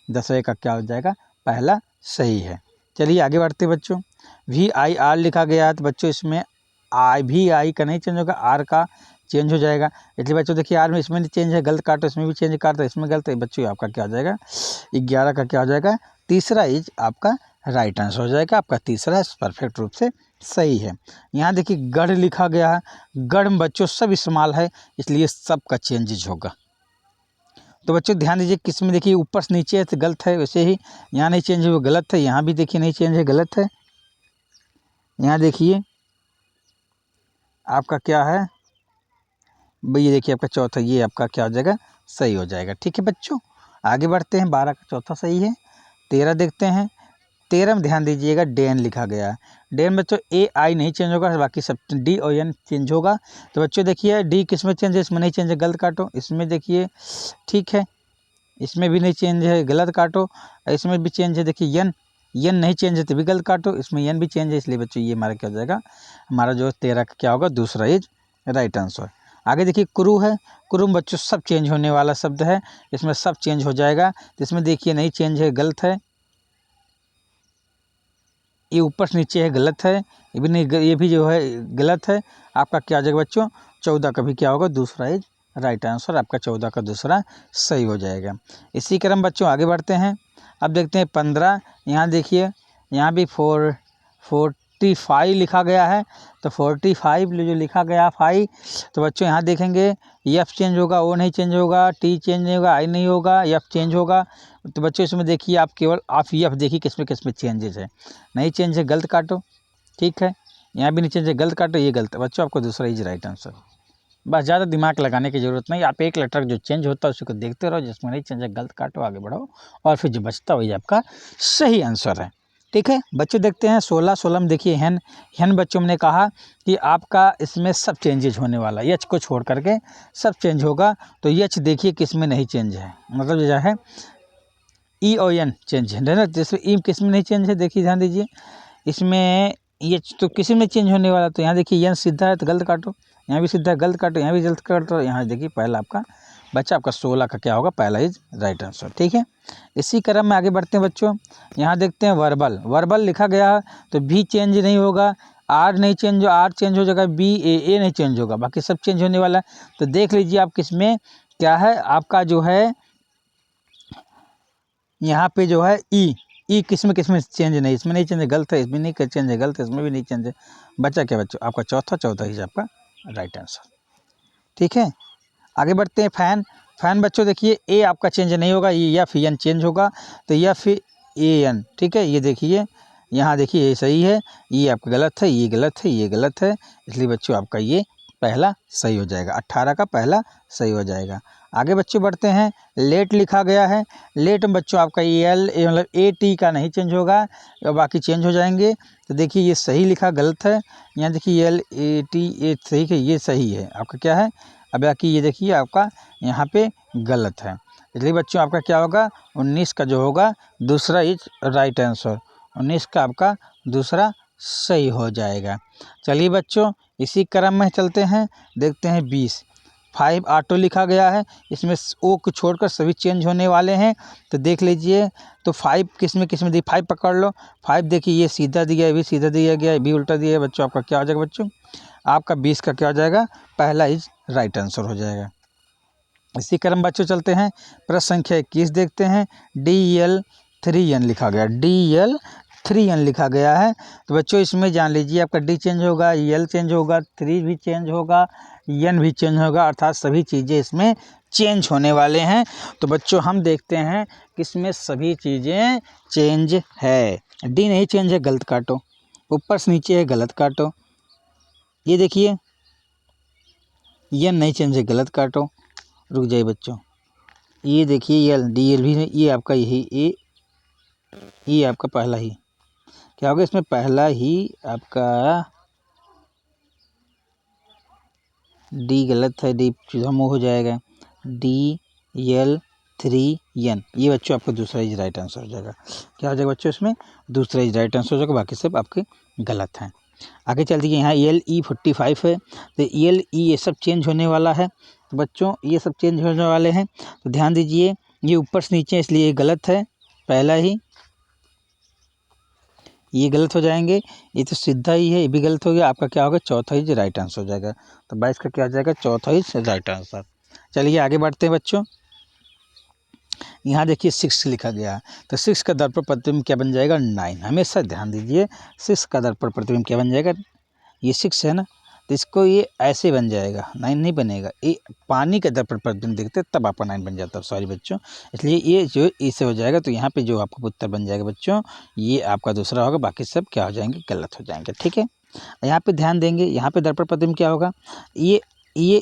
10वें का क्या हो जाएगा, पहला सही है। चलिए आगे बढ़ते बच्चों, VIR लिखा गया है तो बच्चों इसमें VI का नहीं चेंज होगा, आर का चेंज हो जाएगा, इसलिए बच्चों देखिए आर में इसमें नहीं चेंज है, गलत काटो, इसमें भी चेंज काटो, इसमें गलत है, बच्चों आपका क्या हो जाएगा, 11 का क्या हो जाएगा, तीसरा इज आपका राइट आंसर हो जाएगा, आपका तीसरा परफेक्ट रूप से सही है। यहाँ देखिए गढ़ लिखा गया है, गढ़ में बच्चों सब इस्तेमाल है, इसलिए सब का चेंजेज होगा। तो बच्चों ध्यान दीजिए किस में देखिए ऊपर से नीचे है तो गलत है, वैसे ही यहाँ नहीं चेंज हुआ गलत है, यहाँ भी देखिए नहीं चेंज है गलत है, यहाँ देखिए आपका क्या है भाई, ये देखिए आपका चौथा, ये आपका क्या हो जाएगा, सही हो जाएगा। ठीक है बच्चों, आगे बढ़ते हैं, 12 का चौथा सही है। 13 देखते हैं, 13 में ध्यान दीजिएगा डेन लिखा गया है, डेन बच्चों AI नहीं चेंज होगा, बाकी सब D और N चेंज होगा। तो बच्चों देखिए D किस में चेंज है, इसमें नहीं चेंज है, गलत काटो, इसमें देखिए ठीक है, इसमें भी नहीं चेंज है, गलत काटो, इसमें भी चेंज है, देखिए यन नहीं चेंज है तो भी गलत काटो, इसमें यन भी चेंज है, इसलिए बच्चों ये हमारा क्या हो जाएगा, हमारा जो 13 का क्या होगा, दूसरा इज राइट आंसर। आगे देखिए कुरु है, कुरु में बच्चों सब चेंज होने वाला शब्द है, इसमें सब चेंज हो जाएगा, तो इसमें देखिए नहीं चेंज है, गलत है, ये ऊपर से नीचे है, गलत है, ये भी नहीं, ये भी जो है गलत है, आपका क्या आ जाएगा बच्चों, 14 का भी क्या होगा, दूसरा इज राइट आंसर, आपका 14 का दूसरा सही हो जाएगा। इसी क्रम बच्चों आगे बढ़ते हैं, अब देखते हैं 15, यहाँ देखिए यहाँ भी 45 लिखा गया है, तो 45 जो लिखा गया 5, तो बच्चों यहाँ देखेंगे एफ चेंज होगा, ओ नहीं चेंज होगा, टी चेंज नहीं होगा, आई नहीं होगा, एफ चेंज होगा। तो बच्चों इसमें देखिए आप केवल आप एफ देखिए किसमें चेंजेस है, नहीं चेंज है गलत काटो, ठीक है, यहाँ भी नहीं चेंज है गलत काटो, ये गलत है बच्चों, आपको दूसरा इज राइट आंसर। बस ज़्यादा दिमाग लगाने की ज़रूरत नहीं, आप एक लेटर जो चेंज होता है उसी को देखते रहो, जिसमें नहीं चेंज है गलत काटो, आगे बढ़ो, और फिर जो बचता वही आपका सही आंसर है। ठीक है बच्चों, देखते हैं 16 में देखिए हेन बच्चों ने कहा कि आपका इसमें सब चेंजेज होने वाला, यच को छोड़ करके सब चेंज होगा, तो यच देखिए किस में नहीं चेंज है, मतलब जो है ई और एन चेंज है ना, जैसे ई किस में नहीं चेंज है, देखिए ध्यान दीजिए, इसमें ये तो किसी में चेंज होने वाला, तो यहाँ देखिए एन सीधा है तो गलत काटो, यहाँ भी सीधा गलत काटो, यहाँ भी गलत काटो, यहाँ देखिए पहला आपका बच्चा आपका 16 का क्या होगा, पहला इज राइट आंसर। ठीक है, इसी क्रम में आगे बढ़ते हैं बच्चों। यहाँ देखते हैं वर्बल, वर्बल लिखा गया है तो भी चेंज नहीं होगा, आर नहीं चेंज, आर चेंज हो जाएगा, बी ए नहीं चेंज होगा, बाकी सब चेंज होने वाला है। तो देख लीजिए आप किसमें क्या है, आपका जो है यहाँ पे जो है ई किसमें चेंज नहीं, इसमें नहीं चेंज है, गलत है, इसमें नहीं चेंज है, गलत है, इसमें भी नहीं चेंज है। बच्चा क्या बच्चों, आपका चौथा ही आपका राइट आंसर। ठीक है, आगे बढ़ते हैं। फैन, फैन बच्चों देखिए ए आपका चेंज नहीं होगा, ये या फिर एन चेंज होगा, तो या फिर ए एन। ठीक है, ये देखिए यहाँ देखिए ये सही है, ये आपका गलत है, ये गलत है, ये गलत है, इसलिए बच्चों आपका ये पहला सही हो जाएगा, 18 का पहला सही हो जाएगा। आगे बच्चों बढ़ते हैं। लेट लिखा गया है, लेट में बच्चों आपका एल मतलब ए टी का नहीं चेंज होगा और बाकी चेंज हो जाएंगे। तो देखिए ये सही लिखा, गलत है, यहाँ देखिए एल ए टी ए सही है, ये सही है आपका क्या है। अब बाकी ये देखिए आपका यहाँ पे गलत है, इसलिए बच्चों आपका क्या होगा, 19 का जो होगा दूसरा इज राइट आंसर, 19 का आपका दूसरा सही हो जाएगा। चलिए बच्चों इसी क्रम में चलते हैं, देखते हैं 20। 5 ऑटो लिखा गया है, इसमें ओ को छोड़कर सभी चेंज होने वाले हैं, तो देख लीजिए। तो 5 किसमें दी, 5 पकड़ लो, 5 देखिए ये सीधा दिया है, भी सीधा दिया गया है, भी उल्टा दिया है, बच्चों आपका क्या हो जाएगा बच्चों, आपका 20 का क्या हो जाएगा, पहला इज राइट आंसर हो जाएगा। इसी क्रम बच्चों चलते हैं, प्रश्न संख्या 21 देखते हैं। DL3N लिखा गया, DL3N लिखा गया है, तो बच्चों इसमें जान लीजिए आपका डी चेंज होगा, एल चेंज होगा, 3 भी चेंज होगा, एन भी चेंज होगा, अर्थात सभी चीज़ें इसमें चेंज होने वाले हैं। तो बच्चों हम देखते हैं कि इसमें सभी चीज़ें चेंज है, डी नहीं चेंज है, गलत काटो, ऊपर से नीचे है, गलत काटो, ये देखिए एन नहीं चेंज है, गलत काटो, रुक जाइए बच्चों, ये देखिए एल डी एल भी नहीं, ये आपका यही ये आपका पहला ही क्या होगा, इसमें पहला ही आपका डी गलत है, डी चूधा मुँह हो जाएगा, DL3N, ये बच्चों आपका दूसरा इज राइट आंसर हो जाएगा। क्या हो जाएगा बच्चों, इसमें दूसरा इज राइट आंसर हो जाएगा, बाकी सब आपके गलत हैं। आगे चल दीजिए, यहाँ LE45 है, तो LE ये सब चेंज होने वाला है, तो बच्चों ये सब चेंज होने वाले हैं, तो ध्यान दीजिए ये ऊपर से नीचे इसलिए ये गलत है, पहला ही ये गलत हो जाएंगे, ये तो सीधा ही है, ये भी गलत हो गया, आपका क्या होगा, चौथा ही राइट आंसर हो जाएगा। तो 22 का क्या हो जाएगा, चौथा ही राइट आंसर। चलिए आगे बढ़ते हैं बच्चों, यहाँ देखिए 6 लिखा गया है, तो 6 का दर्पण प्रतिबिंब क्या बन जाएगा, 9। हमेशा ध्यान दीजिए 6 का दर्पण प्रतिबिंब क्या बन जाएगा, ये 6 है ना, तो इसको ये ऐसे बन जाएगा, 9 नहीं बनेगा, ये पानी का दर्पण प्रतिबिंब देखते तब आपका 9 बन जाता है, सॉरी बच्चों, इसलिए ये जो इससे हो जाएगा, तो यहाँ पे जो आपका उत्तर बन जाएगा बच्चों, ये आपका दूसरा होगा, बाकी सब क्या हो जाएंगे, गलत हो जाएंगे। ठीक है, यहाँ पे ध्यान देंगे, यहाँ पे दर्पण प्रतिबिंब क्या होगा, ये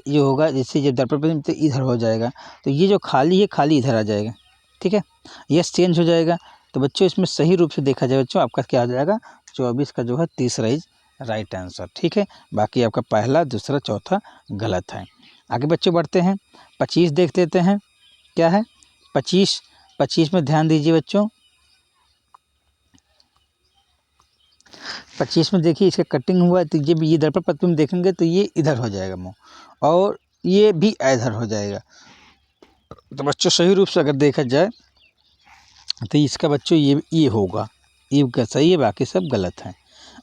जो होगा, जैसे जब दर्पण प्रतिबिंब तो इधर हो जाएगा, तो ये जो खाली है, खाली इधर आ जाएगा। ठीक है, ये चेंज हो जाएगा, तो बच्चों इसमें सही रूप से देखा जाए बच्चों, आपका क्या हो जाएगा, 24 का जो है तीसरा इज राइट आंसर। ठीक है, बाकी आपका पहला दूसरा चौथा गलत है। आगे बच्चों बढ़ते हैं, 25 देख लेते हैं, क्या है 25 में ध्यान दीजिए बच्चों, 25 में देखिए इसका कटिंग हुआ है, तो ये दर्पण प्रतिबिंब देखेंगे तो ये इधर हो जाएगा मुँह, और ये भी इधर हो जाएगा। तो बच्चों सही रूप से अगर देखा जाए तो इसका बच्चों ये होगा, ये का सही है, बाकी सब गलत हैं।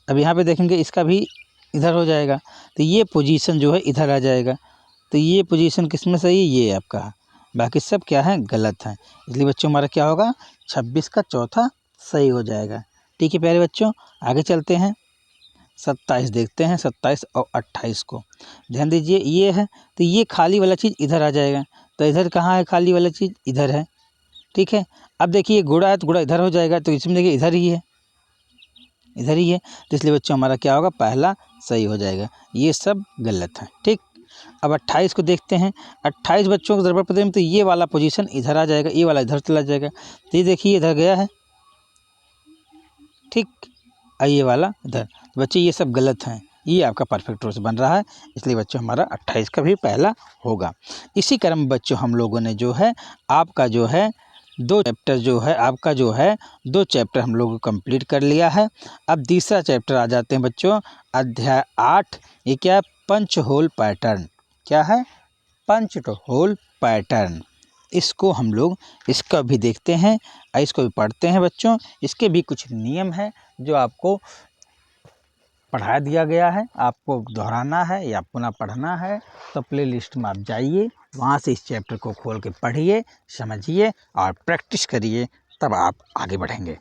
अब यहाँ पे देखेंगे इसका भी इधर हो जाएगा, तो ये पोजीशन जो है इधर आ जाएगा, तो ये पोजीशन किस में सही है, ये आपका है, बाकी सब क्या है, गलत हैं, इसलिए बच्चों हमारा क्या होगा, 26 का चौथा सही हो जाएगा। ठीक है प्यारे बच्चों, आगे चलते हैं, 27 देखते हैं, 27 और 28 को ध्यान दीजिए, ये है, तो ये खाली वाला चीज़ इधर आ जाएगा, तो इधर कहाँ है खाली वाला चीज़, इधर है। ठीक है, अब देखिए घोड़ा है, तो घोड़ा इधर हो जाएगा, तो इसमें देखिए इधर ही है, इधर ही है, तो इसलिए बच्चों हमारा क्या होगा, पहला सही हो जाएगा, ये सब गलत है। ठीक, अब 28 को देखते हैं, 28 बच्चों को दर्पण प्रतिबिंब, तो ये वाला पोजीशन इधर आ जाएगा, ये वाला इधर चला जाएगा, तो ये देखिए इधर गया है, ठीक, ये वाला इधर, तो बच्चे ये सब गलत हैं, ये आपका परफेक्ट रूप से बन रहा है, इसलिए बच्चों हमारा 28 का भी पहला होगा। इसी क्रम में बच्चों हम लोगों ने जो है आपका जो है 2 चैप्टर जो है आपका जो है 2 चैप्टर हम लोग कंप्लीट कर लिया है। अब तीसरा चैप्टर आ जाते हैं बच्चों, अध्याय 8, ये क्या है, पंच होल पैटर्न। क्या है, पंच होल पैटर्न। इसको हम लोग इसका भी देखते हैं और इसको भी पढ़ते हैं बच्चों। इसके भी कुछ नियम है जो आपको पढ़ा दिया गया है, आपको दोहराना है या पुनः पढ़ना है तो प्ले लिस्ट में आप जाइए, वहाँ से इस चैप्टर को खोल के पढ़िए, समझिए और प्रैक्टिस करिए, तब आप आगे बढ़ेंगे।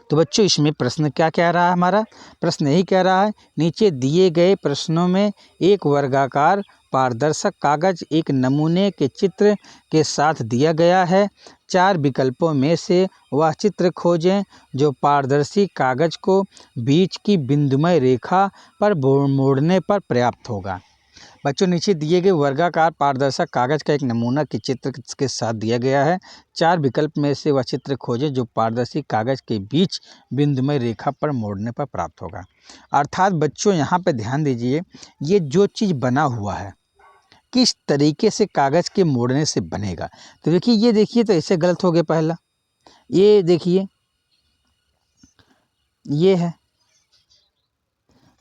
तो बच्चों इसमें प्रश्न क्या कह रहा है, हमारा प्रश्न यही कह रहा है, नीचे दिए गए प्रश्नों में एक वर्गाकार पारदर्शक कागज एक नमूने के चित्र के साथ दिया गया है। 4 विकल्पों में से वह चित्र खोजें जो पारदर्शी कागज को बीच की बिंदुमय रेखा पर मोड़ने पर पर्याप्त होगा। बच्चों नीचे दिए गए वर्गाकार पारदर्शक कागज का एक नमूना के चित्र के साथ दिया गया है। 4 विकल्प में से वह चित्र खोजें जो पारदर्शी कागज के बीच बिंदुमय रेखा पर मोड़ने पर प्राप्त होगा। अर्थात बच्चों यहाँ पे ध्यान दीजिए, ये जो चीज़ बना हुआ है किस तरीके से कागज़ के मोड़ने से बनेगा। तो देखिए, ये देखिए तो ऐसे गलत हो गया पहला, ये देखिए ये है,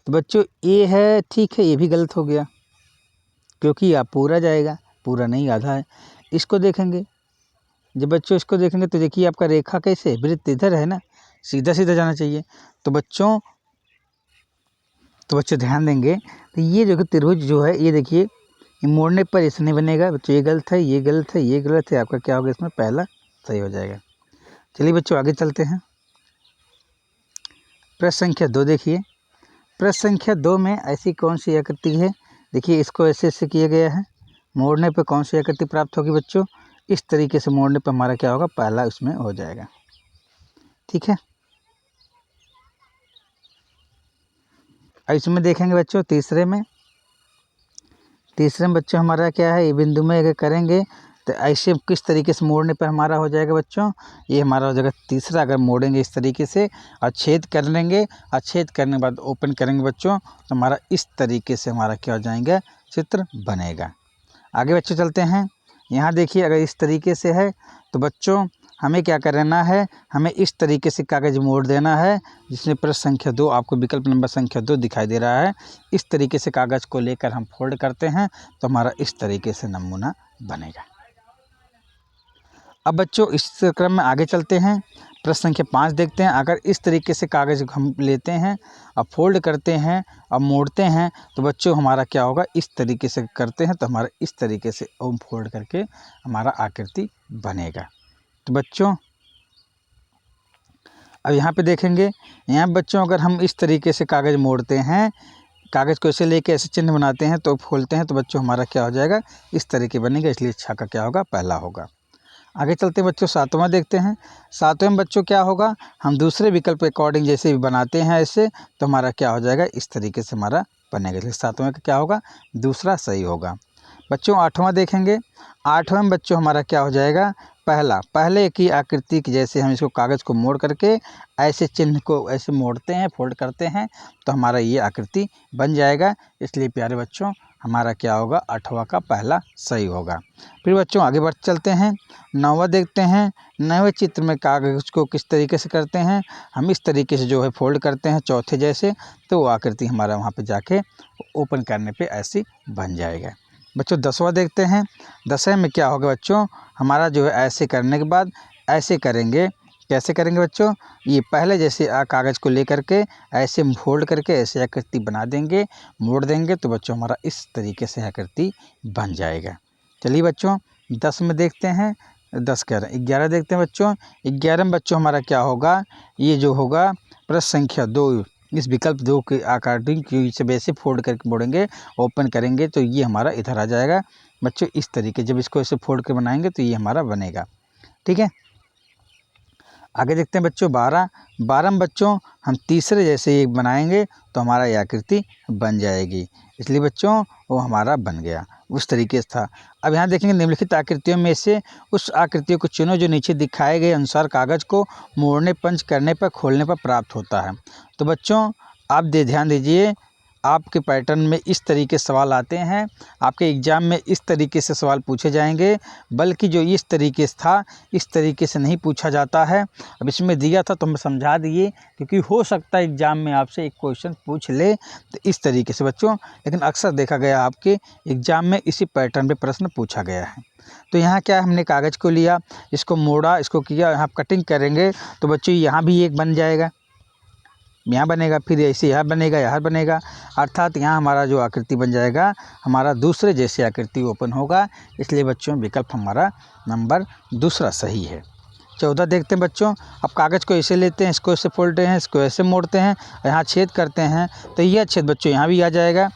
तो बच्चों ये है, ठीक है, ये भी गलत हो गया क्योंकि आप पूरा जाएगा, पूरा नहीं आधा है। इसको देखेंगे, जब बच्चों इसको देखेंगे तो देखिए आपका रेखा कैसे, वृत्त इधर है ना, सीधा सीधा जाना चाहिए। तो बच्चों ध्यान देंगे, तो ये जो त्रिभुज जो है, ये देखिए ये मोड़ने पर ऐसे नहीं बनेगा बच्चों, ये गलत है, ये गलत है, ये गलत है, आपका क्या होगा इसमें पहला सही हो जाएगा। चलिए बच्चों आगे चलते हैं। प्रश्न संख्या 2 देखिए, प्रश्न संख्या 2 में ऐसी कौन सी आकृति है, देखिए इसको ऐसे ऐसे किया गया है, मोड़ने पे कौन सी आकृति प्राप्त होगी बच्चों, इस तरीके से मोड़ने पे हमारा क्या होगा, पहला उसमें हो जाएगा। ठीक है, इसमें देखेंगे बच्चों तीसरे में बच्चों हमारा क्या है, ये बिंदु में अगर करेंगे तो ऐसे किस तरीके से मोड़ने पर हमारा हो जाएगा बच्चों, ये हमारा हो जाएगा तीसरा। अगर मोड़ेंगे इस तरीके से और छेद कर लेंगे, और छेद करने के बाद ओपन करेंगे बच्चों, तो हमारा इस तरीके से हमारा क्या हो जाएगा, चित्र बनेगा। आगे बच्चों चलते हैं। यहाँ देखिए अगर इस तरीके से है तो बच्चों हमें क्या करना है, हमें इस तरीके से कागज़ मोड़ देना है, जिसमें प्रश्न संख्या 2 आपको विकल्प नंबर संख्या 2 दिखाई दे रहा है। इस तरीके से कागज़ को लेकर हम फोल्ड करते हैं तो हमारा इस तरीके से नमूना बनेगा। अब बच्चों इस क्रम में आगे चलते हैं, प्रश्न संख्या 5 देखते हैं। अगर इस तरीके से कागज़ हम लेते हैं और फोल्ड करते हैं और मोड़ते हैं तो बच्चों हमारा क्या होगा, इस तरीके से करते हैं तो हमारा इस तरीके से ओम फोल्ड करके हमारा आकृति बनेगा। तो बच्चों अब यहाँ पे देखेंगे, यहाँ बच्चों अगर हम इस तरीके से कागज़ मोड़ते हैं, कागज़ को ऐसे लेके ऐसे चिन्ह बनाते हैं तो खोलते हैं तो बच्चों हमारा क्या हो जाएगा, इस तरीके बनेगा, इसलिए छा का क्या होगा, पहला होगा। आगे चलते हैं बच्चों, 7वां देखते हैं। 7वें में बच्चों क्या होगा, हम दूसरे विकल्प के अकॉर्डिंग जैसे भी बनाते हैं ऐसे, तो हमारा क्या हो जाएगा, इस तरीके से हमारा बनेगा, इसलिए 7वें का क्या होगा, दूसरा सही होगा। बच्चों 8वां देखेंगे। 8वें में बच्चों हमारा क्या हो जाएगा, पहले की आकृति की जैसे हम इसको कागज़ को मोड़ करके ऐसे चिन्ह को ऐसे मोड़ते हैं, फोल्ड करते हैं तो हमारा ये आकृति बन जाएगा। इसलिए प्यारे बच्चों हमारा क्या होगा, 8वां का पहला सही होगा। फिर बच्चों आगे बढ़ चलते हैं, 9वां देखते हैं। 9वें चित्र में कागज़ को किस तरीके से करते हैं, हम इस तरीके से जो है फोल्ड करते हैं चौथे जैसे, तो वो आकृति हमारा वहाँ पे जाके ओपन करने पे ऐसी बन जाएगा। बच्चों 10वां देखते हैं। 10वें में क्या होगा बच्चों, हमारा जो है ऐसे करने के बाद ऐसे करेंगे, कैसे करेंगे बच्चों, ये पहले जैसे कागज़ को लेकर के ऐसे फोल्ड करके ऐसे आकृति बना देंगे, मोड़ देंगे तो बच्चों हमारा इस तरीके से आकृति बन जाएगा। चलिए बच्चों 10 में देखते हैं, 10 कह रहे हैं, 11 देखते हैं बच्चों। 11 में बच्चों हमारा क्या होगा, ये जो होगा प्रश्न संख्या 2, इस विकल्प 2 के अकॉर्डिंग इसे वैसे फोल्ड करके मोड़ेंगे, ओपन करेंगे तो ये हमारा इधर आ जाएगा बच्चों, इस तरीके जब इसको ऐसे फोल्ड के बनाएंगे तो ये हमारा बनेगा। ठीक है, आगे देखते हैं बच्चों 12 में बच्चों हम तीसरे जैसे एक बनाएंगे तो हमारा ये आकृति बन जाएगी, इसलिए बच्चों वो हमारा बन गया, उस तरीके से था। अब यहाँ देखेंगे निम्नलिखित आकृतियों में से उस आकृतियों को चुनो जो नीचे दिखाए गए अनुसार कागज़ को मोड़ने, पंच करने पर, खोलने पर प्राप्त होता है। तो बच्चों आप ध्यान दीजिए, आपके पैटर्न में इस तरीके से सवाल आते हैं, आपके एग्ज़ाम में इस तरीके से सवाल पूछे जाएंगे, बल्कि जो इस तरीके से था इस तरीके से नहीं पूछा जाता है। अब इसमें दिया था तो हम समझा दिए, क्योंकि हो सकता है एग्ज़ाम में आपसे एक क्वेश्चन पूछ ले तो इस तरीके से बच्चों, लेकिन अक्सर देखा गया आपके एग्ज़ाम में इसी पैटर्न पे प्रश्न पूछा गया है। तो यहाँ क्या है, हमने कागज़ को लिया, इसको मोड़ा, इसको किया, यहाँ कटिंग करेंगे तो बच्चों यहाँ भी एक बन जाएगा, यहाँ बनेगा, फिर ऐसे यहाँ बनेगा, यहाँ बनेगा, अर्थात यहाँ हमारा जो आकृति बन जाएगा हमारा दूसरे जैसे आकृति ओपन होगा। इसलिए बच्चों विकल्प हमारा नंबर दूसरा सही है। 14 देखते हैं बच्चों। अब कागज़ को ऐसे लेते हैं, इसको ऐसे फोल्डते हैं, इसको ऐसे मोड़ते हैं, यहाँ छेद करते हैं तो यह छेद बच्चों यहाँ भी आ जाएगा,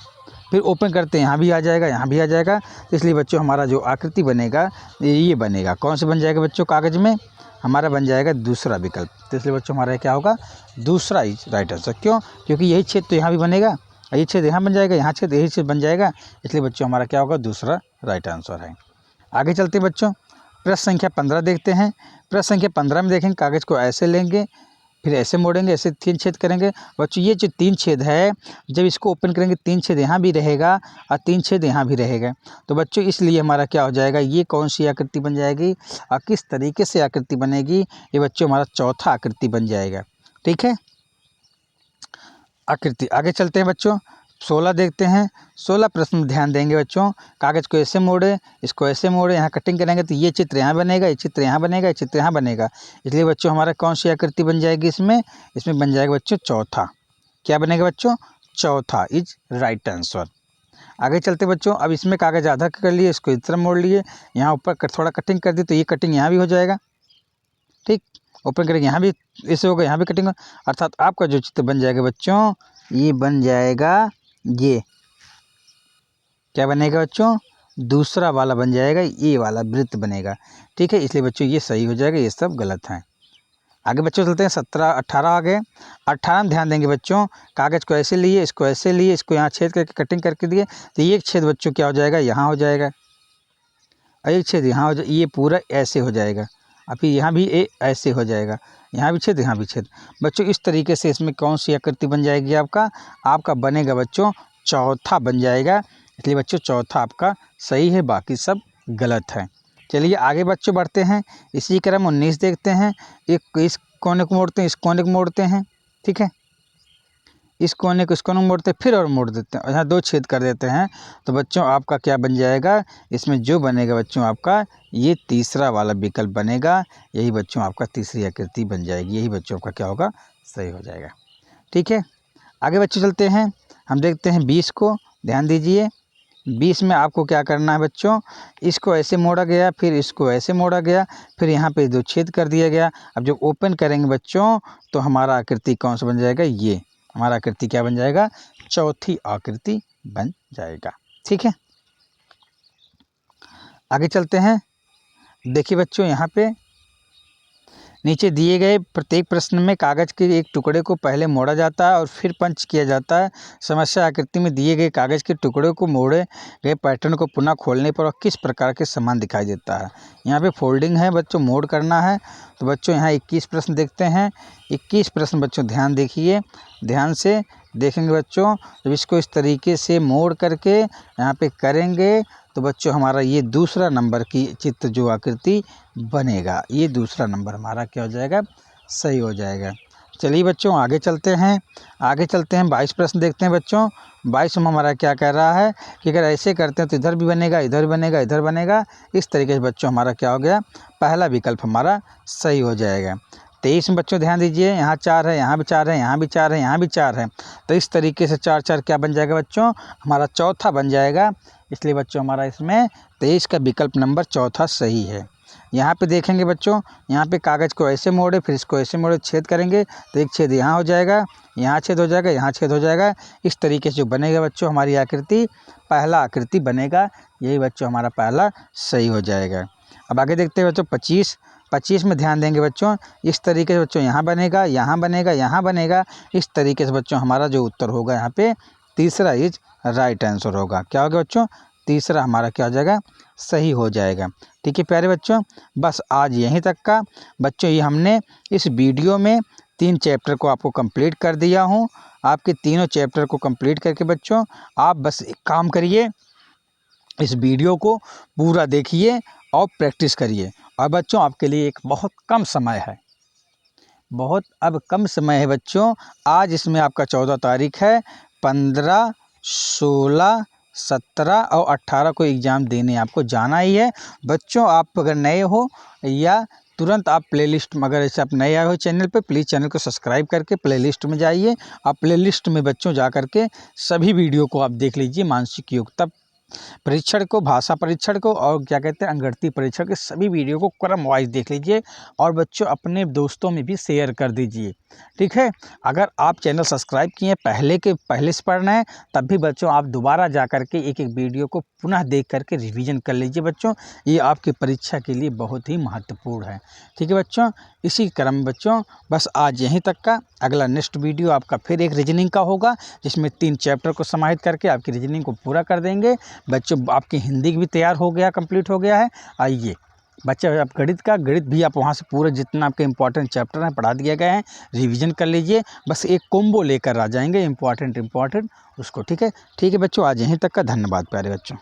फिर ओपन करते हैं यहाँ भी आ जाएगा, यहाँ भी आ जाएगा। तो इसलिए बच्चों हमारा जो आकृति बनेगा ये बनेगा, कौन से बन जाएगा बच्चों, कागज़ में हमारा बन जाएगा दूसरा विकल्प। तो इसलिए बच्चों हमारा क्या होगा, दूसरा ही राइट आंसर। क्यों, क्योंकि यही छेद तो यहाँ भी बनेगा, ये छेद यहाँ बन जाएगा, यहाँ छेद यही छेद बन जाएगा, इसलिए बच्चों हमारा क्या होगा, दूसरा राइट आंसर है। आगे चलते हैं बच्चों, प्रश्न संख्या 15 देखते हैं। प्रश्न संख्या 15 में देखेंगे, कागज़ को ऐसे लेंगे, फिर ऐसे मोड़ेंगे, ऐसे 3 छेद करेंगे। बच्चों ये जो 3 छेद है, जब इसको ओपन करेंगे 3 छेद यहाँ भी रहेगा और 3 छेद यहाँ भी रहेगा। तो बच्चों इसलिए हमारा क्या हो जाएगा, ये कौन सी आकृति बन जाएगी और किस तरीके से आकृति बनेगी, ये बच्चों हमारा चौथा आकृति बन जाएगा। ठीक है, आकृति। आगे चलते हैं बच्चों, 16 देखते हैं। 16 प्रश्न में ध्यान देंगे बच्चों, कागज़ को ऐसे मोड़े, इसको ऐसे मोड़े, यहाँ कटिंग करेंगे तो ये चित्र यहाँ बनेगा, ये चित्र यहाँ बनेगा, ये चित्र यहाँ बनेगा। इसलिए बच्चों हमारा कौन सी आकृति बन जाएगी, इसमें बन जाएगा बच्चों चौथा। क्या बनेगा बच्चों, चौथा इज राइट आंसर। आगे चलते बच्चों, अब इसमें कागज़ आधा कर लिए, इसको इस तरह मोड़ लिए, यहाँ ऊपर थोड़ा कटिंग कर दी तो ये कटिंग यहाँ भी हो जाएगा। ठीक, ओपन करेंगे यहाँ भी ऐसे होगा, यहाँ भी कटिंग, अर्थात आपका जो चित्र बन जाएगा बच्चों, ये बन जाएगा, ये क्या बनेगा बच्चों, दूसरा वाला बन जाएगा, ये वाला वृत्त बनेगा। ठीक है, इसलिए बच्चों ये सही हो जाएगा, ये सब गलत है। आगे बच्चों चलते हैं, 17 18 आ गए। 18 में ध्यान देंगे बच्चों, कागज़ को ऐसे लिए, इसको ऐसे लिए, इसको यहाँ छेद करके कटिंग करके दिए तो ये छेद बच्चों क्या हो जाएगा, यहाँ हो जाएगा, एक छेद यहाँ हो जाए, ये पूरा ऐसे हो जाएगा, अभी यहाँ भी ऐसे हो जाएगा, यहाँ भी छेद, यहाँ भी छेद। बच्चों इस तरीके से इसमें कौन सी आकृति बन जाएगी, आपका बनेगा बच्चों चौथा बन जाएगा। इसलिए बच्चों चौथा आपका सही है, बाकी सब गलत है। चलिए आगे बच्चों बढ़ते हैं, इसी क्रम 19 देखते हैं। एक इस कोने को मोड़ते हैं, इस कोने को मोड़ते हैं, ठीक है, इस कोने को इस कोने को मोड़ते हैं, फिर और मोड़ देते हैं और यहाँ 2 छेद कर देते हैं। तो बच्चों आपका क्या बन जाएगा, इसमें जो बनेगा बच्चों आपका ये तीसरा वाला विकल्प बनेगा, यही बच्चों आपका तीसरी आकृति बन जाएगी, यही बच्चों का क्या होगा, सही हो जाएगा। ठीक है, आगे बच्चों चलते हैं, हम देखते हैं 20 को, ध्यान दीजिए। 20 में आपको क्या करना है बच्चों, इसको ऐसे मोड़ा गया, फिर इसको ऐसे मोड़ा गया, फिर यहाँ पे 2 छेद कर दिया गया। अब जब ओपन करेंगे बच्चों तो हमारा आकृति कौन सा बन जाएगा, ये हमारा आकृति क्या बन जाएगा, चौथी आकृति बन जाएगा। ठीक है, आगे चलते हैं। देखिए बच्चों, यहाँ पे नीचे दिए गए प्रत्येक प्रश्न में कागज़ के एक टुकड़े को पहले मोड़ा जाता है और फिर पंच किया जाता है। समस्या आकृति में दिए गए कागज़ के टुकड़े को मोड़े गए पैटर्न को पुनः खोलने पर किस प्रकार के समान दिखाई देता है। यहाँ पे फोल्डिंग है बच्चों, मोड़ करना है। तो बच्चों यहाँ 21 प्रश्न देखते हैं। 21 प्रश्न बच्चों ध्यान देखिए, ध्यान से देखेंगे बच्चों। जब इसको इस तरीके से मोड़ करके यहाँ पे करेंगे तो बच्चों हमारा ये दूसरा नंबर की चित्र जो आकृति बनेगा, ये दूसरा नंबर हमारा क्या हो जाएगा, सही हो जाएगा। चलिए बच्चों आगे चलते हैं, 22 प्रश्न देखते हैं बच्चों। 22 में हमारा क्या कह रहा है कि अगर ऐसे करते हैं तो इधर भी बनेगा, इधर भी बनेगा, इधर बनेगा। इस तरीके से बच्चों हमारा क्या हो गया, पहला विकल्प हमारा सही हो जाएगा। 23 में बच्चों ध्यान दीजिए, यहाँ 4 है, यहाँ भी 4 है, यहाँ भी 4 है, यहाँ भी 4 है। तो इस तरीके से 4 4 क्या बन जाएगा बच्चों, हमारा चौथा बन जाएगा। इसलिए बच्चों हमारा इसमें 23 का विकल्प नंबर चौथा सही है। यहाँ पे देखेंगे बच्चों, यहाँ पे कागज़ को ऐसे मोड़े, फिर इसको ऐसे मोड़े, छेद करेंगे तो एक छेद यहाँ हो जाएगा, यहाँ छेद हो जाएगा, यहाँ छेद हो जाएगा। इस तरीके से जो बनेगा बच्चों हमारी आकृति, पहला आकृति बनेगा, यही बच्चों हमारा पहला सही हो जाएगा। अब आगे देखते हैं बच्चों 25 में ध्यान देंगे बच्चों। इस तरीके से बच्चों यहाँ बनेगा, यहाँ बनेगा, यहाँ बनेगा। इस तरीके से बच्चों हमारा जो उत्तर होगा यहाँ पे तीसरा इज राइट आंसर होगा। क्या होगा बच्चों, तीसरा हमारा क्या हो जाएगा, सही हो जाएगा। ठीक है प्यारे बच्चों, बस आज यहीं तक का बच्चों, ये हमने इस वीडियो में 3 चैप्टर को आपको कंप्लीट कर दिया हूँ। आपके तीनों चैप्टर को कंप्लीट करके बच्चों आप बस एक काम करिए, इस वीडियो को पूरा देखिए और प्रैक्टिस करिए। और बच्चों आपके लिए एक बहुत कम समय है, बहुत अब कम समय है बच्चों। आज इसमें आपका 14 तारीख है, 15, 16, 17 और 18 को एग्ज़ाम देने आपको जाना ही है। बच्चों आप अगर नए हो या तुरंत आप प्लेलिस्ट में, अगर ऐसे आप नए आए हो चैनल पे, प्लीज़ चैनल को सब्सक्राइब करके प्लेलिस्ट में जाइए। आप प्लेलिस्ट में बच्चों जा कर के सभी वीडियो को आप देख लीजिए। मानसिक योग्यता परीक्षण को, भाषा परीक्षण को और क्या कहते हैं अंग्रेजी परीक्षण के सभी वीडियो को क्रम वाइज देख लीजिए और बच्चों अपने दोस्तों में भी शेयर कर दीजिए, ठीक है। अगर आप चैनल सब्सक्राइब किए पहले से पढ़ना है, तब भी बच्चों आप दोबारा जा कर के एक एक वीडियो को पुनः देख करके रिवीजन कर लीजिए बच्चों। ये आपकी परीक्षा के लिए बहुत ही महत्वपूर्ण है, ठीक है बच्चों। इसी क्रम में बच्चों बस आज यहीं तक का। अगला नेक्स्ट वीडियो आपका फिर एक रीजनिंग का होगा, जिसमें 3 चैप्टर को समाहित करके आपकी रीजनिंग को पूरा कर देंगे बच्चों। आपकी हिंदी भी तैयार हो गया, कंप्लीट हो गया है। आइए बच्चे, आप गणित भी आप वहाँ से पूरा जितना आपके इंपॉर्टेंट चैप्टर हैं पढ़ा दिए गए हैं, रिवीजन कर लीजिए। बस एक कॉम्बो लेकर आ जाएंगे इंपॉर्टेंट उसको, ठीक है। ठीक है बच्चों, आज यहीं तक का। धन्यवाद प्यारे बच्चों।